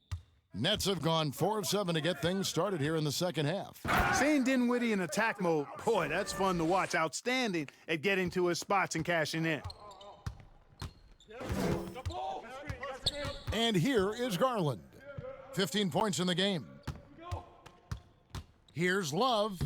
Nets have gone 4 of 7 to get things started here in the second half.
Seeing Dinwiddie in attack mode, boy, that's fun to watch. Outstanding at getting to his spots and cashing in.
And here is Garland. 15 points in the game. Here's Love.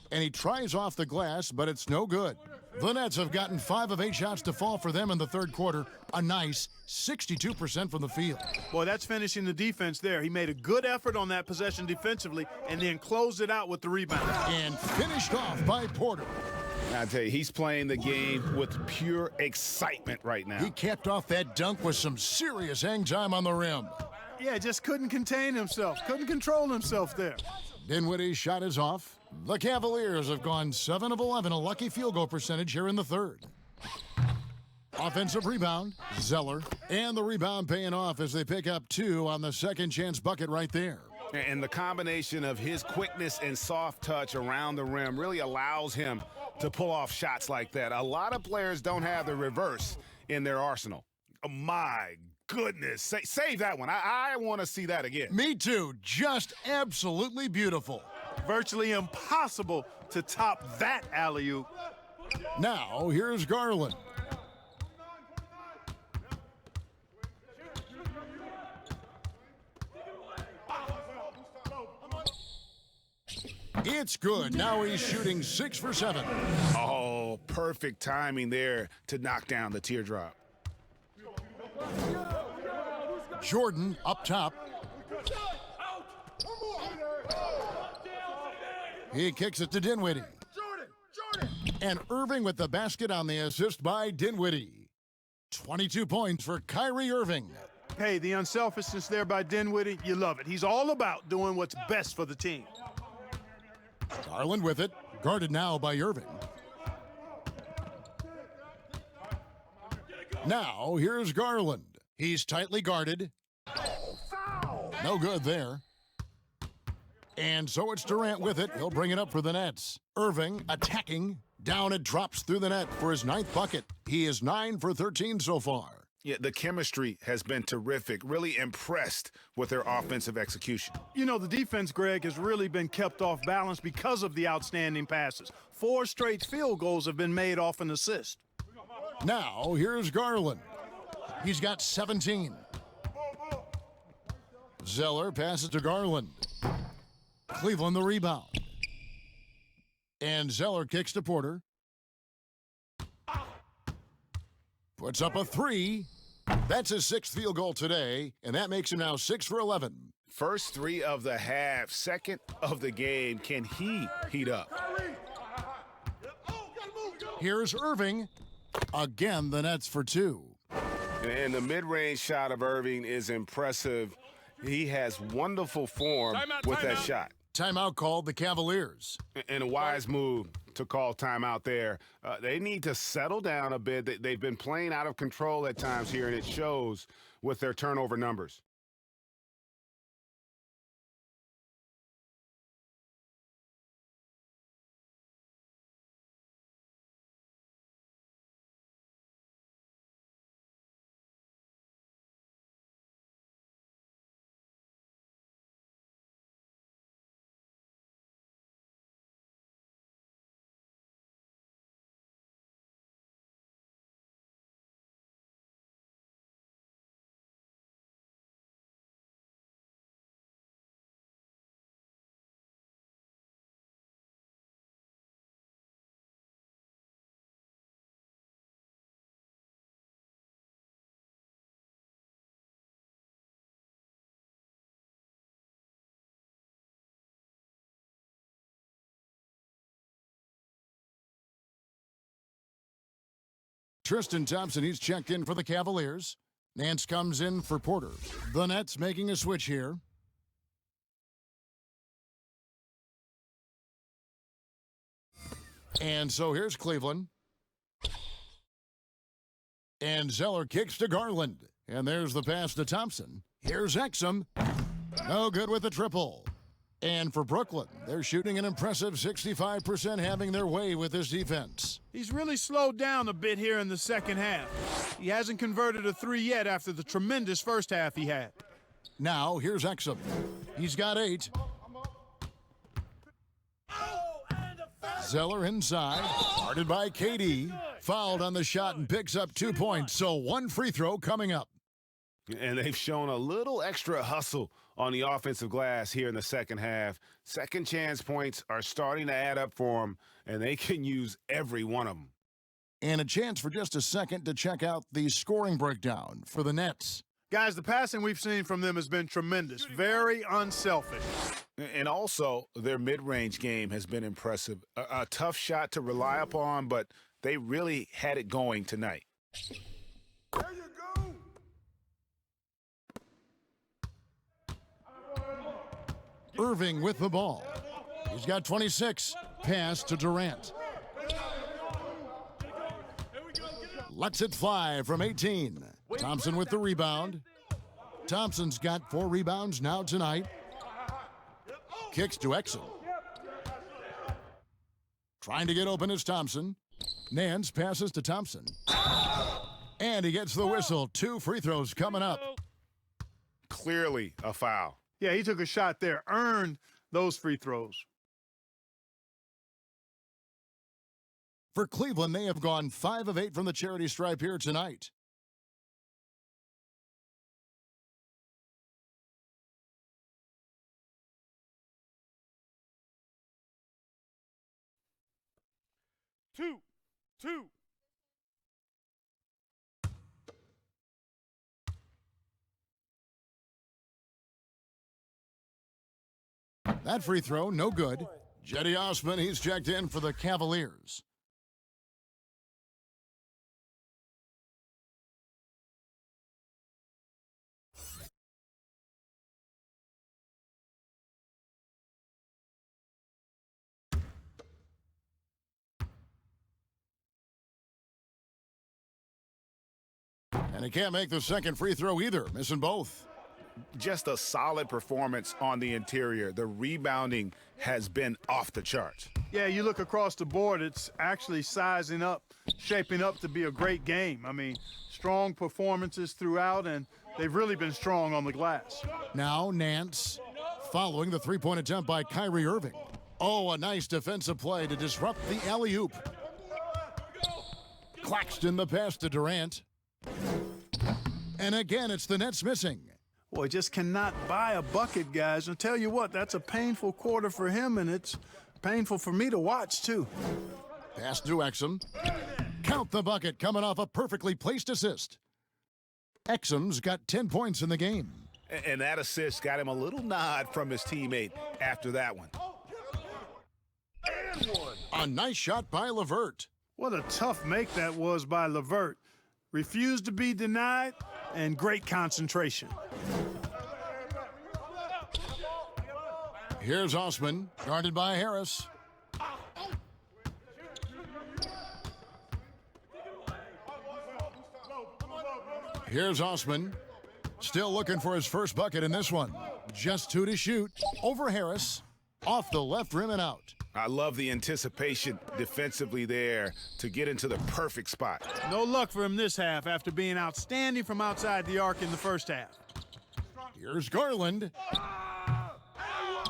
And he tries off the glass, but it's no good. The Nets have gotten 5 of 8 shots to fall for them in the third quarter. A nice 62% from the field.
Boy, that's finishing the defense there. He made a good effort on that possession defensively and then closed it out with the rebound.
And finished off by Porter.
I tell you, he's playing the game with pure excitement right now.
He capped off that dunk with some serious hang time on the rim.
Yeah, just couldn't contain himself. Couldn't control himself there.
Dinwiddie's shot is off. The Cavaliers have gone 7 of 11, a lucky field goal percentage here in the third. Offensive rebound, Zeller. And the rebound paying off as they pick up 2 on the second chance bucket right there.
And the combination of his quickness and soft touch around the rim really allows him to pull off shots like that. A lot of players don't have the reverse in their arsenal. Oh, my goodness. Save that one. I want to see that again.
Me too. Just absolutely beautiful.
Virtually impossible to top that alley-oop.
Now, here's Garland. It's good. Now he's shooting 6 for 7.
Oh, perfect timing there to knock down the teardrop.
Jordan up top. He kicks it to Dinwiddie. And Irving with the basket on the assist by Dinwiddie. 22 points for Kyrie Irving.
Hey, the unselfishness there by Dinwiddie, you love it. He's all about doing what's best for the team.
Garland with it, guarded now by Irving. Now, here's Garland. He's tightly guarded. No good there. And so it's Durant with it. He'll bring it up for the Nets. Irving attacking. Down it drops through the net for his 9th bucket. He is 9 for 13 so far.
Yeah, the chemistry has been terrific. Really impressed with their offensive execution.
You know, the defense, Greg, has really been kept off balance because of the outstanding passes. 4 straight field goals have been made off an assist.
Now, here's Garland. He's got 17. Zeller passes to Garland. Cleveland the rebound. And Zeller kicks to Porter. Puts up a 3. That's his 6th field goal today, and that makes him now 6 for 11.
First 3 of the half, 2nd of the game. Can he heat up?
Here's Irving. Again, the Nets for 2.
And the mid-range shot of Irving is impressive. He has wonderful form with that shot.
Timeout called the Cavaliers.
And a wise move to call timeout there. They need to settle down a bit. They've been playing out of control at times here, and it shows with their turnover numbers.
Tristan Thompson, he's checked in for the Cavaliers. Nance comes in for Porter. The Nets making a switch here. And so here's Cleveland. And Zeller kicks to Garland. And there's the pass to Thompson. Here's Exum. No good with the triple. And for Brooklyn, they're shooting an impressive 65%, having their way with this defense.
He's really slowed down a bit here in the second half. He hasn't converted a 3 yet after the tremendous first half he had.
Now, here's Exum. He's got 8. Zeller inside, guarded by KD. Fouled on the shot and picks up 2 points, so 1 free throw coming up.
And they've shown a little extra hustle on the offensive glass here in the second half. Second chance points are starting to add up for them, and they can use every one of them.
And a chance for just a second to check out the scoring breakdown for the Nets.
Guys, the passing we've seen from them has been tremendous. Very unselfish.
And also, their mid-range game has been impressive. A tough shot to rely upon, but they really had it going tonight.
There you go.
Irving with the ball. He's got 26. Pass to Durant. Lets it fly from 18. Thompson with the rebound. Thompson's got 4 rebounds now tonight. Kicks to Exum. Trying to get open is Thompson. Nance passes to Thompson. And he gets the whistle. 2 free throws coming up.
Clearly a foul.
Yeah, he took a shot there, earned those free throws.
For Cleveland, they have gone 5 of 8 from the charity stripe here tonight.
Two.
That free throw, no good. Jetty Osman, he's checked in for the Cavaliers. And he can't make the second free throw either, missing both.
Just a solid performance on the interior. The rebounding has been off the charts.
Yeah, you look across the board, it's actually sizing up, shaping up to be a great game. I mean, strong performances throughout, and they've really been strong on the glass.
Now Nance, following the three-point attempt by Kyrie Irving. Oh, a nice defensive play to disrupt the alley-oop. Claxton the pass to Durant. And again, it's the Nets missing.
Boy, just cannot buy a bucket, guys. I'll tell you what, that's a painful quarter for him, and it's painful for me to watch, too.
Pass to Exum. Count the bucket, coming off a perfectly placed assist. Exum's got 10 points in the game.
And that assist got him a little nod from his teammate after that one.
A nice shot by LeVert.
What a tough make that was by LeVert. Refused to be denied, and great concentration.
Here's Osman, guarded by Harris. Here's Osman, still looking for his first bucket in this one. Just 2 to shoot, over Harris, off the left rim and out.
I love the anticipation defensively there to get into the perfect spot.
No luck for him this half after being outstanding from outside the arc in the first half.
Here's Garland.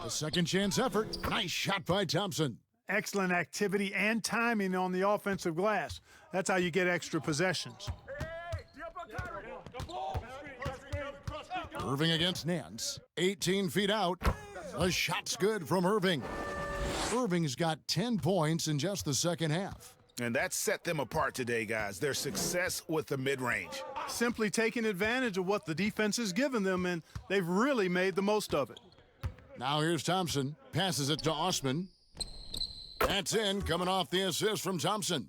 A second chance effort. Nice shot by Thompson.
Excellent activity and timing on the offensive glass. That's how you get extra possessions.
Irving against Nance. 18 feet out. A shot's good from Irving. Irving's got 10 points in just the second half.
And that set them apart today, guys. Their success with the mid-range.
Simply taking advantage of what the defense has given them, and they've really made the most of it.
Now here's Thompson. Passes it to Osman. That's in, coming off the assist from Thompson.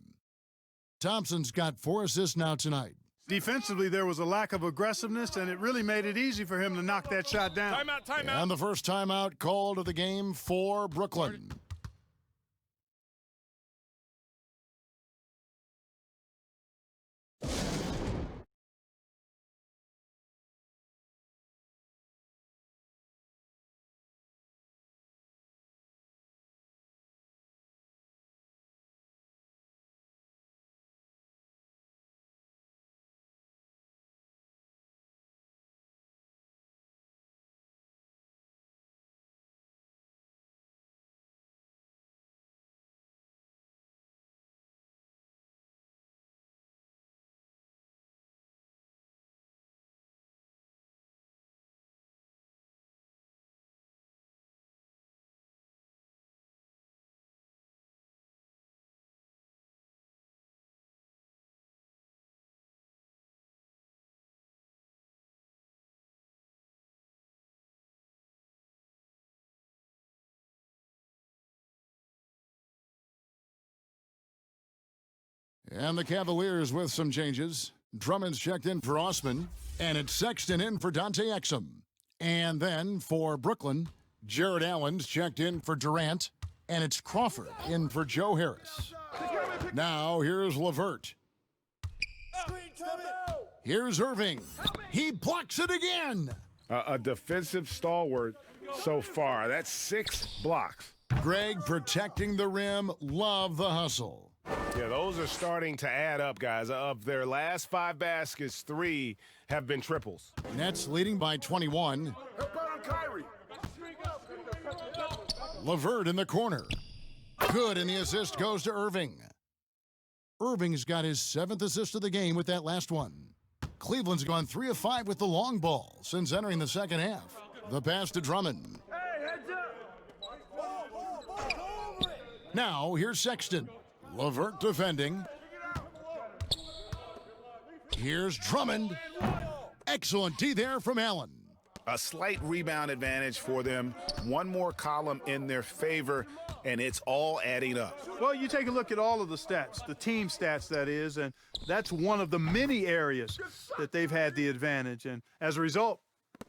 Thompson's got 4 assists now tonight.
Defensively, there was a lack of aggressiveness, and it really made it easy for him to knock that shot down.
Timeout.
And the first timeout called of the game for Brooklyn. And the Cavaliers with some changes. Drummond's checked in for Osman, and it's Sexton in for Dante Exum. And then for Brooklyn, Jared Allen's checked in for Durant, and it's Crawford in for Joe Harris. Now here's LeVert. Here's Irving. He blocks it again.
A defensive stalwart so far. That's 6 blocks.
Greg protecting the rim. Love the hustle.
Yeah, those are starting to add up, guys. Of their last 5 baskets, 3 have been triples.
Nets leading by 21. LeVert in the corner. Good, and the assist goes to Irving. Irving's got his 7th assist of the game with that last one. Cleveland's gone 3 of 5 with the long ball since entering the second half. The pass to Drummond. Now, here's Sexton. LeVert defending. Here's Drummond. Excellent D there from Allen.
A slight rebound advantage for them. One more column in their favor, and it's all adding up.
Well, you take a look at all of the stats, the team stats, that is, and that's one of the many areas that they've had the advantage. And as a result,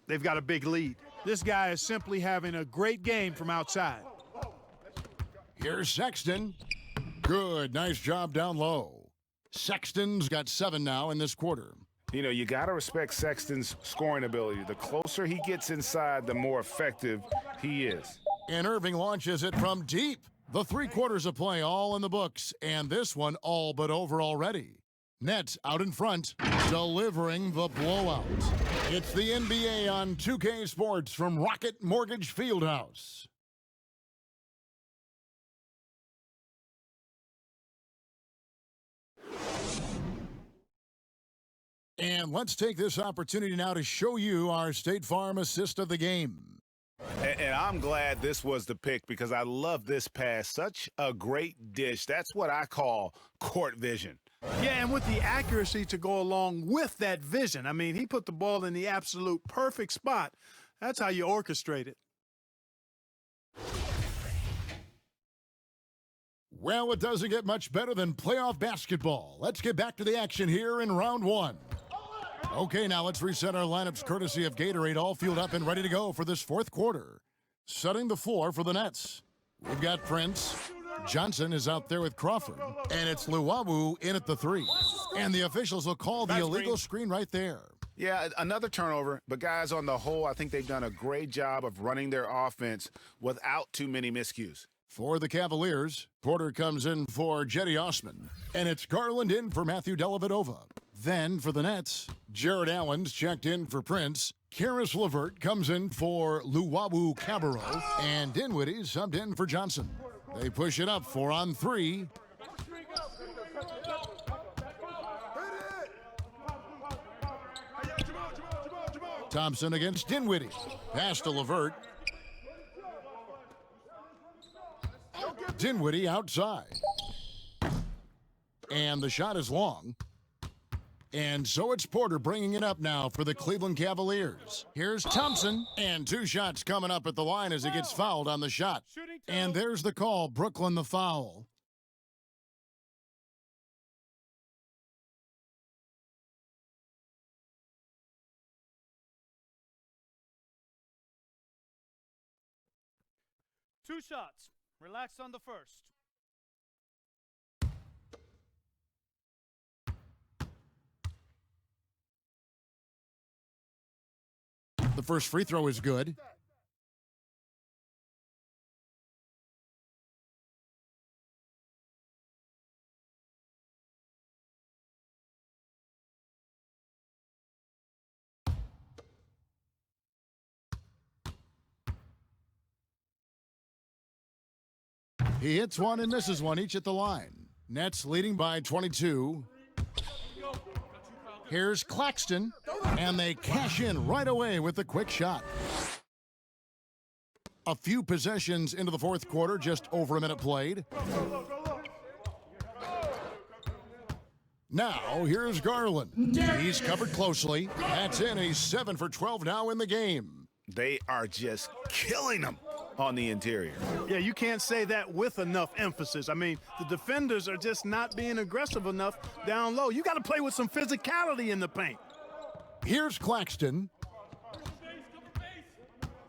they've got a big lead. This guy is simply having a great game from outside.
Here's Sexton. Good, nice job down low. Sexton's got 7 now in this quarter.
You know, you got to respect Sexton's scoring ability. The closer he gets inside, the more effective he is.
And Irving launches it from deep. The 3 quarters of play all in the books, and this one all but over already. Nets out in front, delivering the blowout. It's the NBA on 2K Sports from Rocket Mortgage Fieldhouse. And let's take this opportunity now to show you our State Farm assist of the game.
And I'm glad this was the pick because I love this pass. Such a great dish. That's what I call court vision.
Yeah, and with the accuracy to go along with that vision. I mean, he put the ball in the absolute perfect spot. That's how you orchestrate it.
Well, it doesn't get much better than playoff basketball. Let's get back to the action here in round 1. Okay, now let's reset our lineups courtesy of Gatorade, all fueled up and ready to go for this 4th quarter. Setting the floor for the Nets. We've got Prince. Johnson is out there with Crawford. And it's Luwawu in at the 3. And the officials will call the illegal screen right there.
Yeah, another turnover. But, guys, on the whole, I think they've done a great job of running their offense without too many miscues.
For the Cavaliers, Porter comes in for Jetty Osman. And it's Garland in for Matthew Dellavedova. Then for the Nets, Jared Allen's checked in for Prince. Karis LeVert comes in for Luwawu Cabarro. And Dinwiddie subbed in for Johnson. They push it up 4 on 3. Thompson against Dinwiddie. Pass to LeVert. Dinwiddie outside. And the shot is long. And so it's Porter bringing it up now for the Cleveland Cavaliers. Here's Thompson, and 2 shots coming up at the line as he gets fouled on the shot. And there's the call, Brooklyn the foul.
Two shots. Relax on the first.
The first free throw is good. He hits one and misses one, each at the line. Nets leading by 22. Here's Claxton, and they cash in right away with the quick shot. A few possessions into the 4th quarter, just over a minute played. Now, here's Garland. He's covered closely. That's in. He's 7 for 12 now in the game.
They are just killing them on the interior.
Yeah, you can't say that with enough emphasis. I mean, the defenders are just not being aggressive enough down low. You got to play with some physicality in the paint.
Here's Claxton.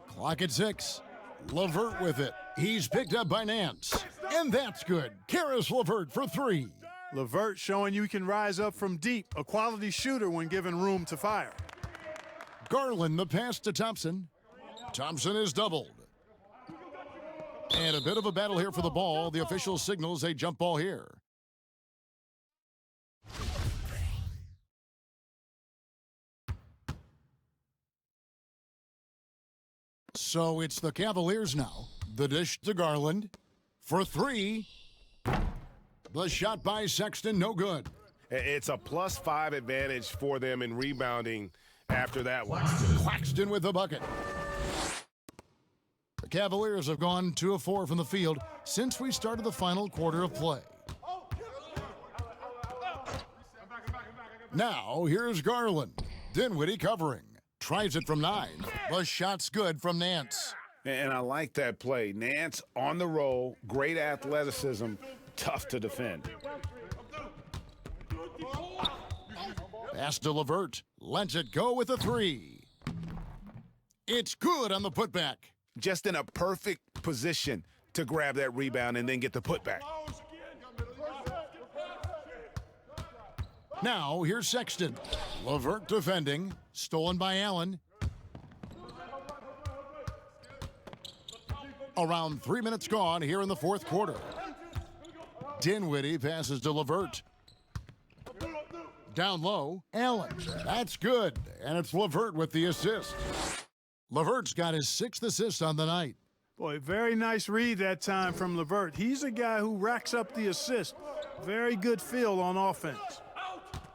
Clock at 6. LeVert with it. He's picked up by Nance. And that's good. Karis LeVert for 3.
LeVert showing you can rise up from deep. A quality shooter when given room to fire.
Garland the pass to Thompson. Thompson is doubled. And a bit of a battle here for the ball. The official signals a jump ball here. So it's the Cavaliers now. The dish to Garland for 3. The shot by Sexton, no good.
It's a +5 advantage for them in rebounding after that one.
Claxton with the bucket. The Cavaliers have gone 2 of 4 from the field since we started the final quarter of play. Now, here's Garland. Dinwiddie covering. Tries it from 9. The shot's good from Nance.
And I like that play. Nance on the roll, great athleticism, tough to defend.
Pass to LeVert. Lets it go with a 3. It's good on the putback.
Just in a perfect position to grab that rebound and then get the putback.
Now, here's Sexton. LeVert defending. Stolen by Allen. Around 3 minutes gone here in the fourth quarter. Dinwiddie passes to LeVert. Down low, Allen. That's good. And it's LeVert with the assist. LeVert's got his 6th assist on the night.
Boy, very nice read that time from LeVert. He's a guy who racks up the assist. Very good feel on offense.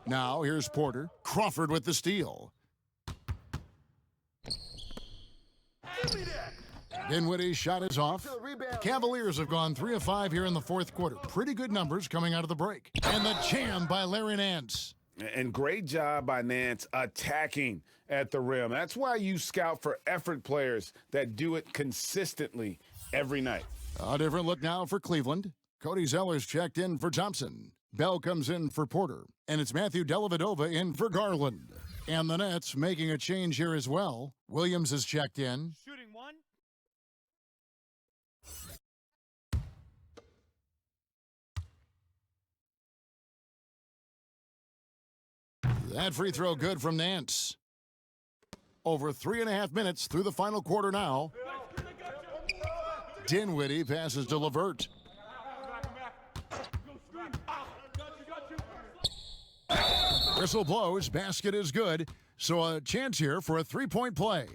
Now here's Porter. Crawford with the steal. Dinwiddie's shot is off. Cavaliers have gone 3 of 5 here in the fourth quarter. Pretty good numbers coming out of the break. And the jam by Larry Nance.
And great job by Nance attacking at the rim. That's why you scout for effort players that do it consistently every night.
A different look now for Cleveland. Cody Zeller's checked in for Thompson. Bell comes in for Porter. And it's Matthew Dellavedova in for Garland. And the Nets making a change here as well. Williams is checked in.
Shooting one.
That free throw good from Nance. Over 3.5 minutes through the final quarter now. Dinwiddie passes to LeVert. Whistle blows, basket is good. So a chance here for a three-point play.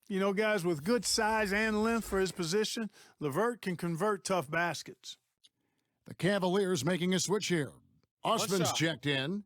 You know, guys, with good size and length for his position, LeVert can convert tough baskets.
The Cavaliers making a switch here. Osman's checked in.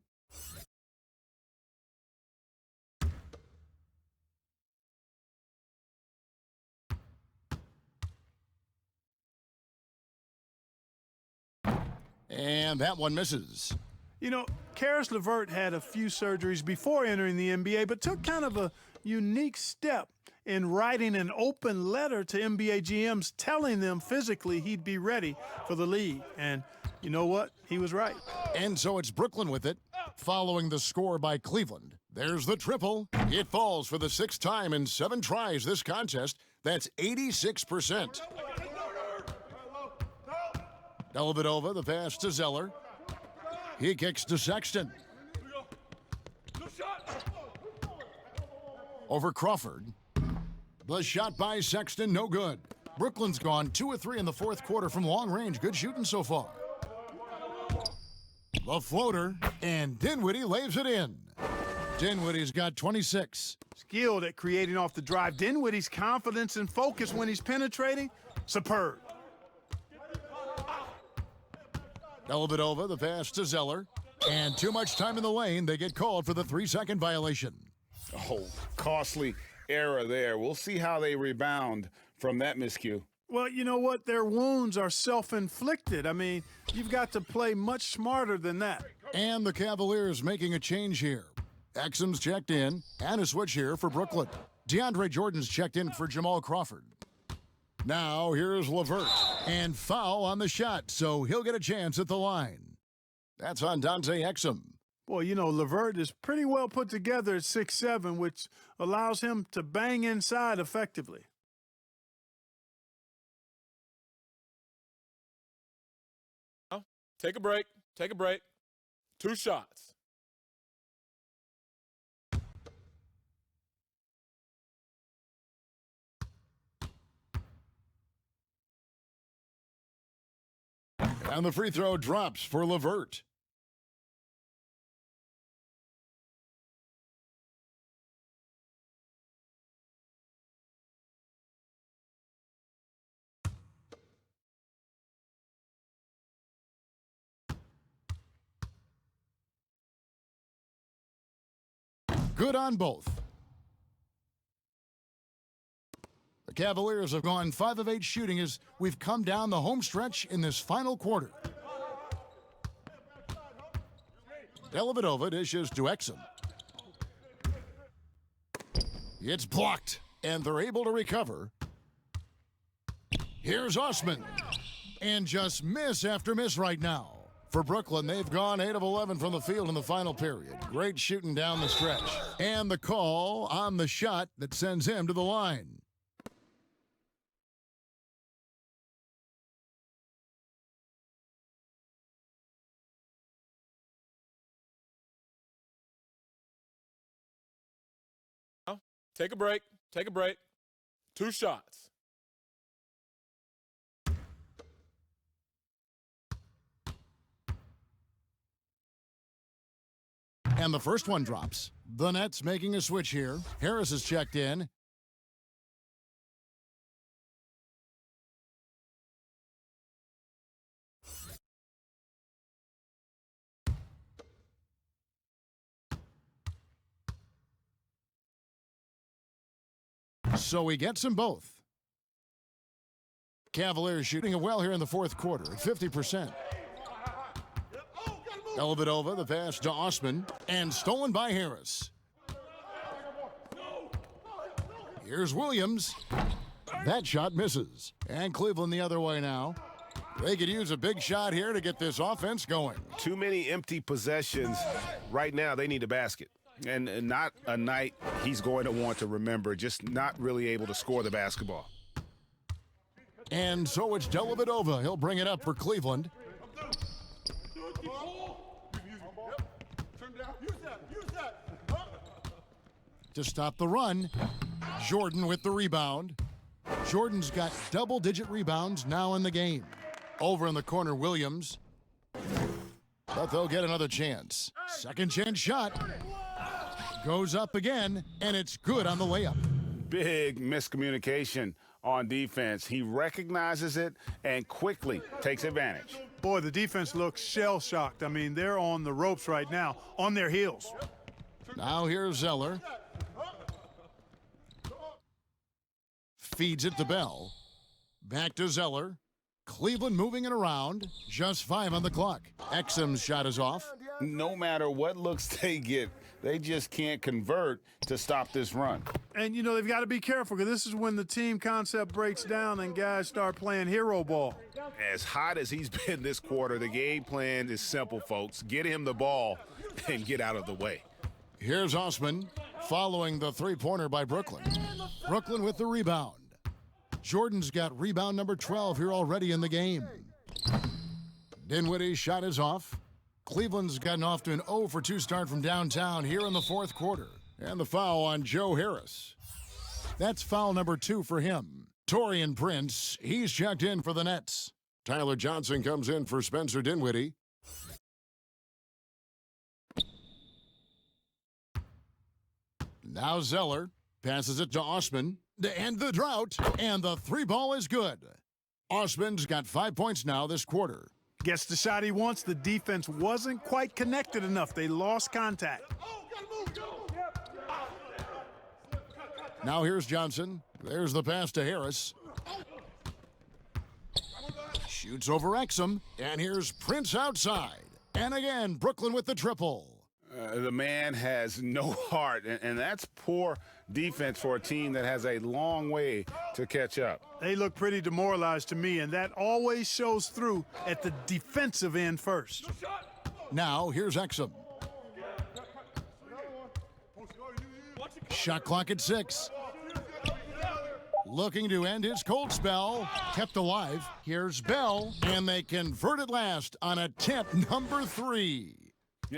And that one misses.
You know, Karis LeVert had a few surgeries before entering the NBA, but took kind of a unique step in writing an open letter to NBA GMs telling them physically he'd be ready for the league. And you know what? He was right.
And so it's Brooklyn with it, following the score by Cleveland. There's the triple. It falls for the 6th time in 7 tries this contest. That's 86%. Dellavedova, the pass to Zeller. He kicks to Sexton. Over Crawford. The shot by Sexton, no good. Brooklyn's gone 2 of 3 in the fourth quarter from long range. Good shooting so far. The floater, and Dinwiddie lays it in. Dinwiddie's got 26.
Skilled at creating off the drive. Dinwiddie's confidence and focus when he's penetrating, superb.
Dellavedova, the pass to Zeller. And too much time in the lane. They get called for the 3-second violation.
Oh, costly error there. We'll see how they rebound from that miscue.
Well, you know what? Their wounds are self-inflicted. I mean, you've got to play much smarter than that.
And the Cavaliers making a change here. Exum's checked in, and a switch here for Brooklyn. DeAndre Jordan's checked in for Jamal Crawford. Now here's LeVert, and foul on the shot, so he'll get a chance at the line. That's on Dante Exum.
Well, you know, LeVert is pretty well put together at 6'7", which allows him to bang inside effectively.
Take a break. Take a break. 2 shots.
And the free throw drops for LeVert. Good on both. The Cavaliers have gone 5 of 8 shooting as we've come down the home stretch in this final quarter. Dellavedova dishes to Exum. It's blocked, and they're able to recover. Here's Osman. And just miss after miss right now. For Brooklyn, they've gone 8 of 11 from the field in the final period. Great shooting down the stretch. And the call on the shot that sends him to the line.
Take a break. Take a break. 2 shots.
And the first one drops. The Nets making a switch here. Harris is checked in. So he gets them both. Cavaliers shooting it well here in the fourth quarter at 50%. Dellavedova, the pass to Osman, and stolen by Harris. Here's Williams. That shot misses. And Cleveland the other way now. They could use a big shot here to get this offense going.
Too many empty possessions. Right now, they need a basket. And not a night he's going to want to remember, just not really able to score the basketball.
And so it's Dellavedova. He'll bring it up for Cleveland. To stop the run, Jordan with the rebound. Jordan's got double-digit rebounds now in the game. Over in the corner, Williams. But they'll get another chance. Second chance shot. Goes up again, and it's good on the layup.
Big miscommunication on defense. He recognizes it and quickly takes advantage.
Boy, the defense looks shell-shocked. I mean, they're on the ropes right now, on their heels.
Now here's Zeller. Feeds it to Bell. Back to Zeller. Cleveland moving it around. Just 5 on the clock. Exum's shot is off.
No matter what looks they get, they just can't convert to stop this run.
And, you know, they've got to be careful because this is when the team concept breaks down and guys start playing hero ball.
As hot as he's been this quarter, the game plan is simple, folks. Get him the ball and get out of the way.
Here's Osman following the three-pointer by Brooklyn. Brooklyn with the rebound. Jordan's got rebound number 12 here already in the game. Dinwiddie's shot is off. Cleveland's gotten off to an 0 for 2 start from downtown here in the fourth quarter. And the foul on Joe Harris. That's foul number 2 for him. Taurean Prince, he's checked in for the Nets. Tyler Johnson comes in for Spencer Dinwiddie. Now Zeller passes it to Osman to end the drought, and the 3-ball is good. Osman's got 5 points now this quarter.
Gets the shot he wants. The defense wasn't quite connected enough. They lost contact.
Now here's Johnson. There's the pass to Harris. Shoots over Exum, and here's Prince outside. And again, Brooklyn with the triple.
The man has no heart, and that's poor defense for a team that has a long way to catch up.
They look pretty demoralized to me, and that always shows through at the defensive end first.
Now, here's Exum. Shot clock at 6. Looking to end his cold spell. Kept alive. Here's Bell, and they convert at last on attempt number 3.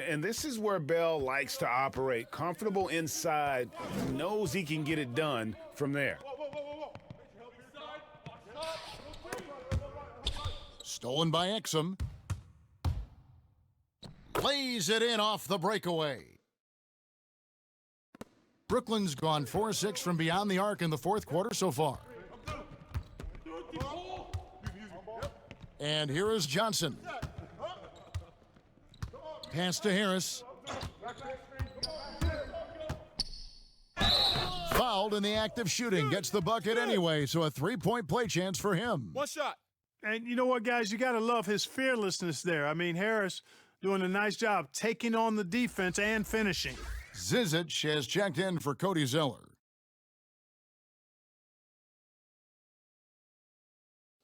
And this is where Bell likes to operate. Comfortable inside, knows he can get it done from there.
Stolen by Exum. Lays it in off the breakaway. Brooklyn's gone 4-6 from beyond the arc in the fourth quarter so far. And here is Johnson. Pass to Harris. Fouled in the act of shooting. Gets the bucket anyway, so a 3-point play chance for him.
1 shot.
And you know what, guys? You got to love his fearlessness there. I mean, Harris doing a nice job taking on the defense and finishing.
Zizic has checked in for Cody Zeller.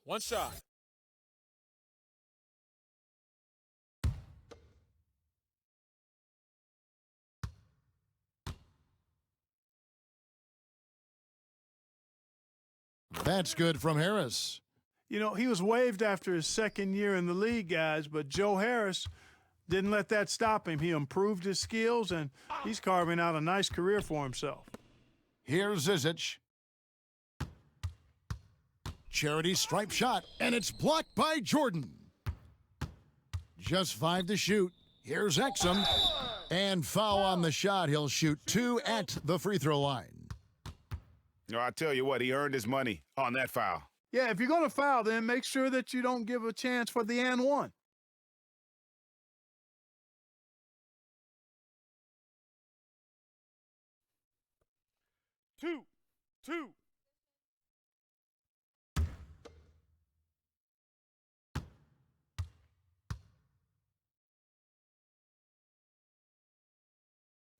1 shot.
That's good from Harris.
You know, he was waived after his second year in the league, guys, but Joe Harris didn't let that stop him. He improved his skills, and he's carving out a nice career for himself.
Here's Zizic. Charity stripe shot, and it's blocked by Jordan. Just 5 to shoot. Here's Exum. And foul on the shot. He'll shoot 2 at the free throw line.
No, I tell you what, he earned his money on that foul.
Yeah, if you're going to foul, then make sure that you don't give a chance for the and one.
Two.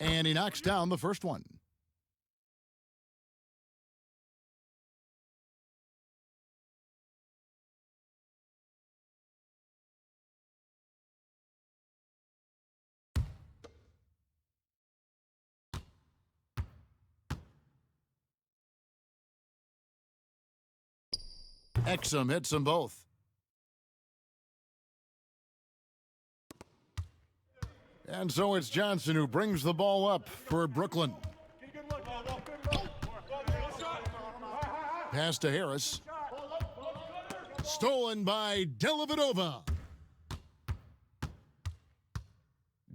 And he knocks down the first one. Exum hits them both. And so it's Johnson who brings the ball up for Brooklyn. Pass to Harris. Stolen by Dellavedova.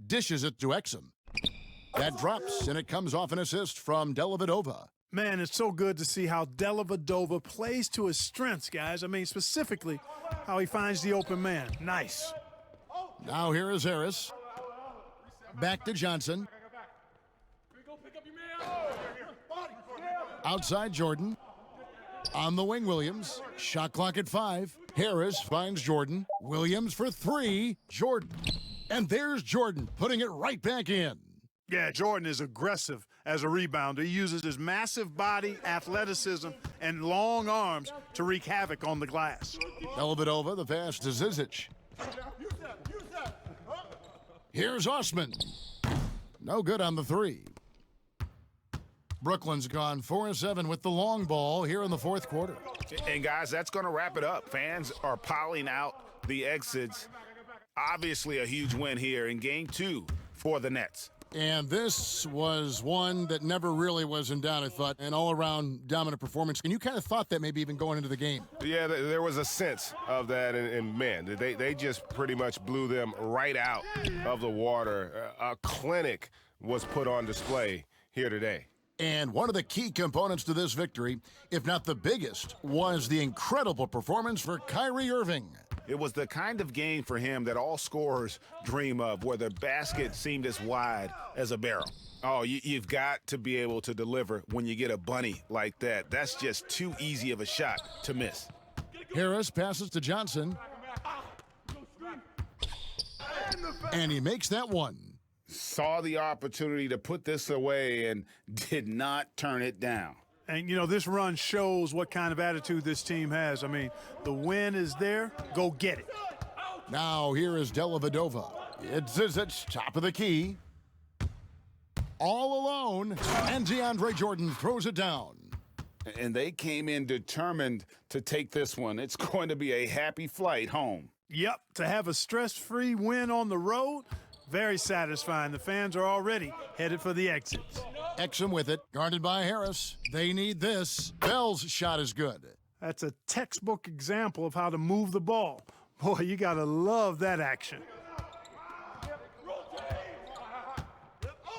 Dishes it to Exum. That drops, and it comes off an assist from Dellavedova.
Man, it's so good to see how Dellavedova plays to his strengths, guys. I mean, specifically, how he finds the open man. Nice.
Now here is Harris. Back to Johnson. Outside Jordan. On the wing, Williams. Shot clock at 5. Harris finds Jordan. Williams for 3. Jordan. And there's Jordan putting it right back in.
Yeah, Jordan is aggressive as a rebounder. He uses his massive body, athleticism, and long arms to wreak havoc on the glass.
Dellavedova, the pass to Zizic. Here's Osman. No good on the 3. Brooklyn's gone 4-7 with the long ball here in the fourth quarter.
And guys, that's going to wrap it up. Fans are piling out the exits. Obviously a huge win here in game 2 for the Nets.
And this was one that never really was in doubt, I thought, an all-around dominant performance. And you kind of thought that maybe even going into the game.
Yeah, there was a sense of that, and man, they just pretty much blew them right out of the water. A clinic was put on display here today.
And one of the key components to this victory, if not the biggest, was the incredible performance for Kyrie Irving.
It was the kind of game for him that all scorers dream of, where the basket seemed as wide as a barrel. Oh, you've got to be able to deliver when you get a bunny like that. That's just too easy of a shot to miss.
Harris passes to Johnson. And he makes that one.
Saw the opportunity to put this away and did not turn it down.
And, you know, this run shows what kind of attitude this team has. I mean, the win is there. Go get it.
Now here is Dellavedova. It's Zizic, top of the key. All alone, and DeAndre Jordan throws it down.
And they came in determined to take this one. It's going to be a happy flight home.
Yep, to have a stress-free win on the road, very satisfying. The fans are already headed for the exits.
Exum with it, guarded by Harris. They need this. Bell's shot is good.
That's a textbook example of how to move the ball. Boy, you got to love that action.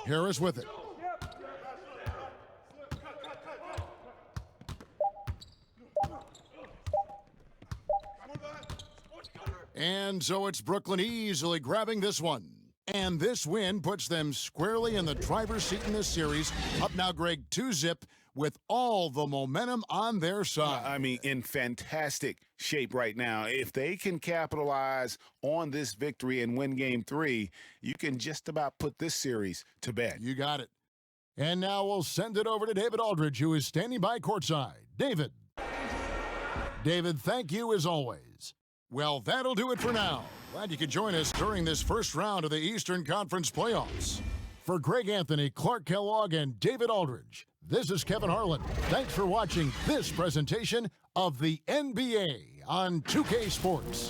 Harris with it. And so it's Brooklyn easily grabbing this one. And this win puts them squarely in the driver's seat in this series. Up now, Greg, 2-zip with all the momentum on their side.
I mean, in fantastic shape right now. If they can capitalize on this victory and win game 3, you can just about put this series to bed.
You got it. And now we'll send it over to David Aldridge, who is standing by courtside. David. David, thank you as always. Well, that'll do it for now. Glad you could join us during this first round of the Eastern Conference playoffs. For Greg Anthony, Clark Kellogg, and David Aldridge, this is Kevin Harlan. Thanks for watching this presentation of the NBA on 2K Sports.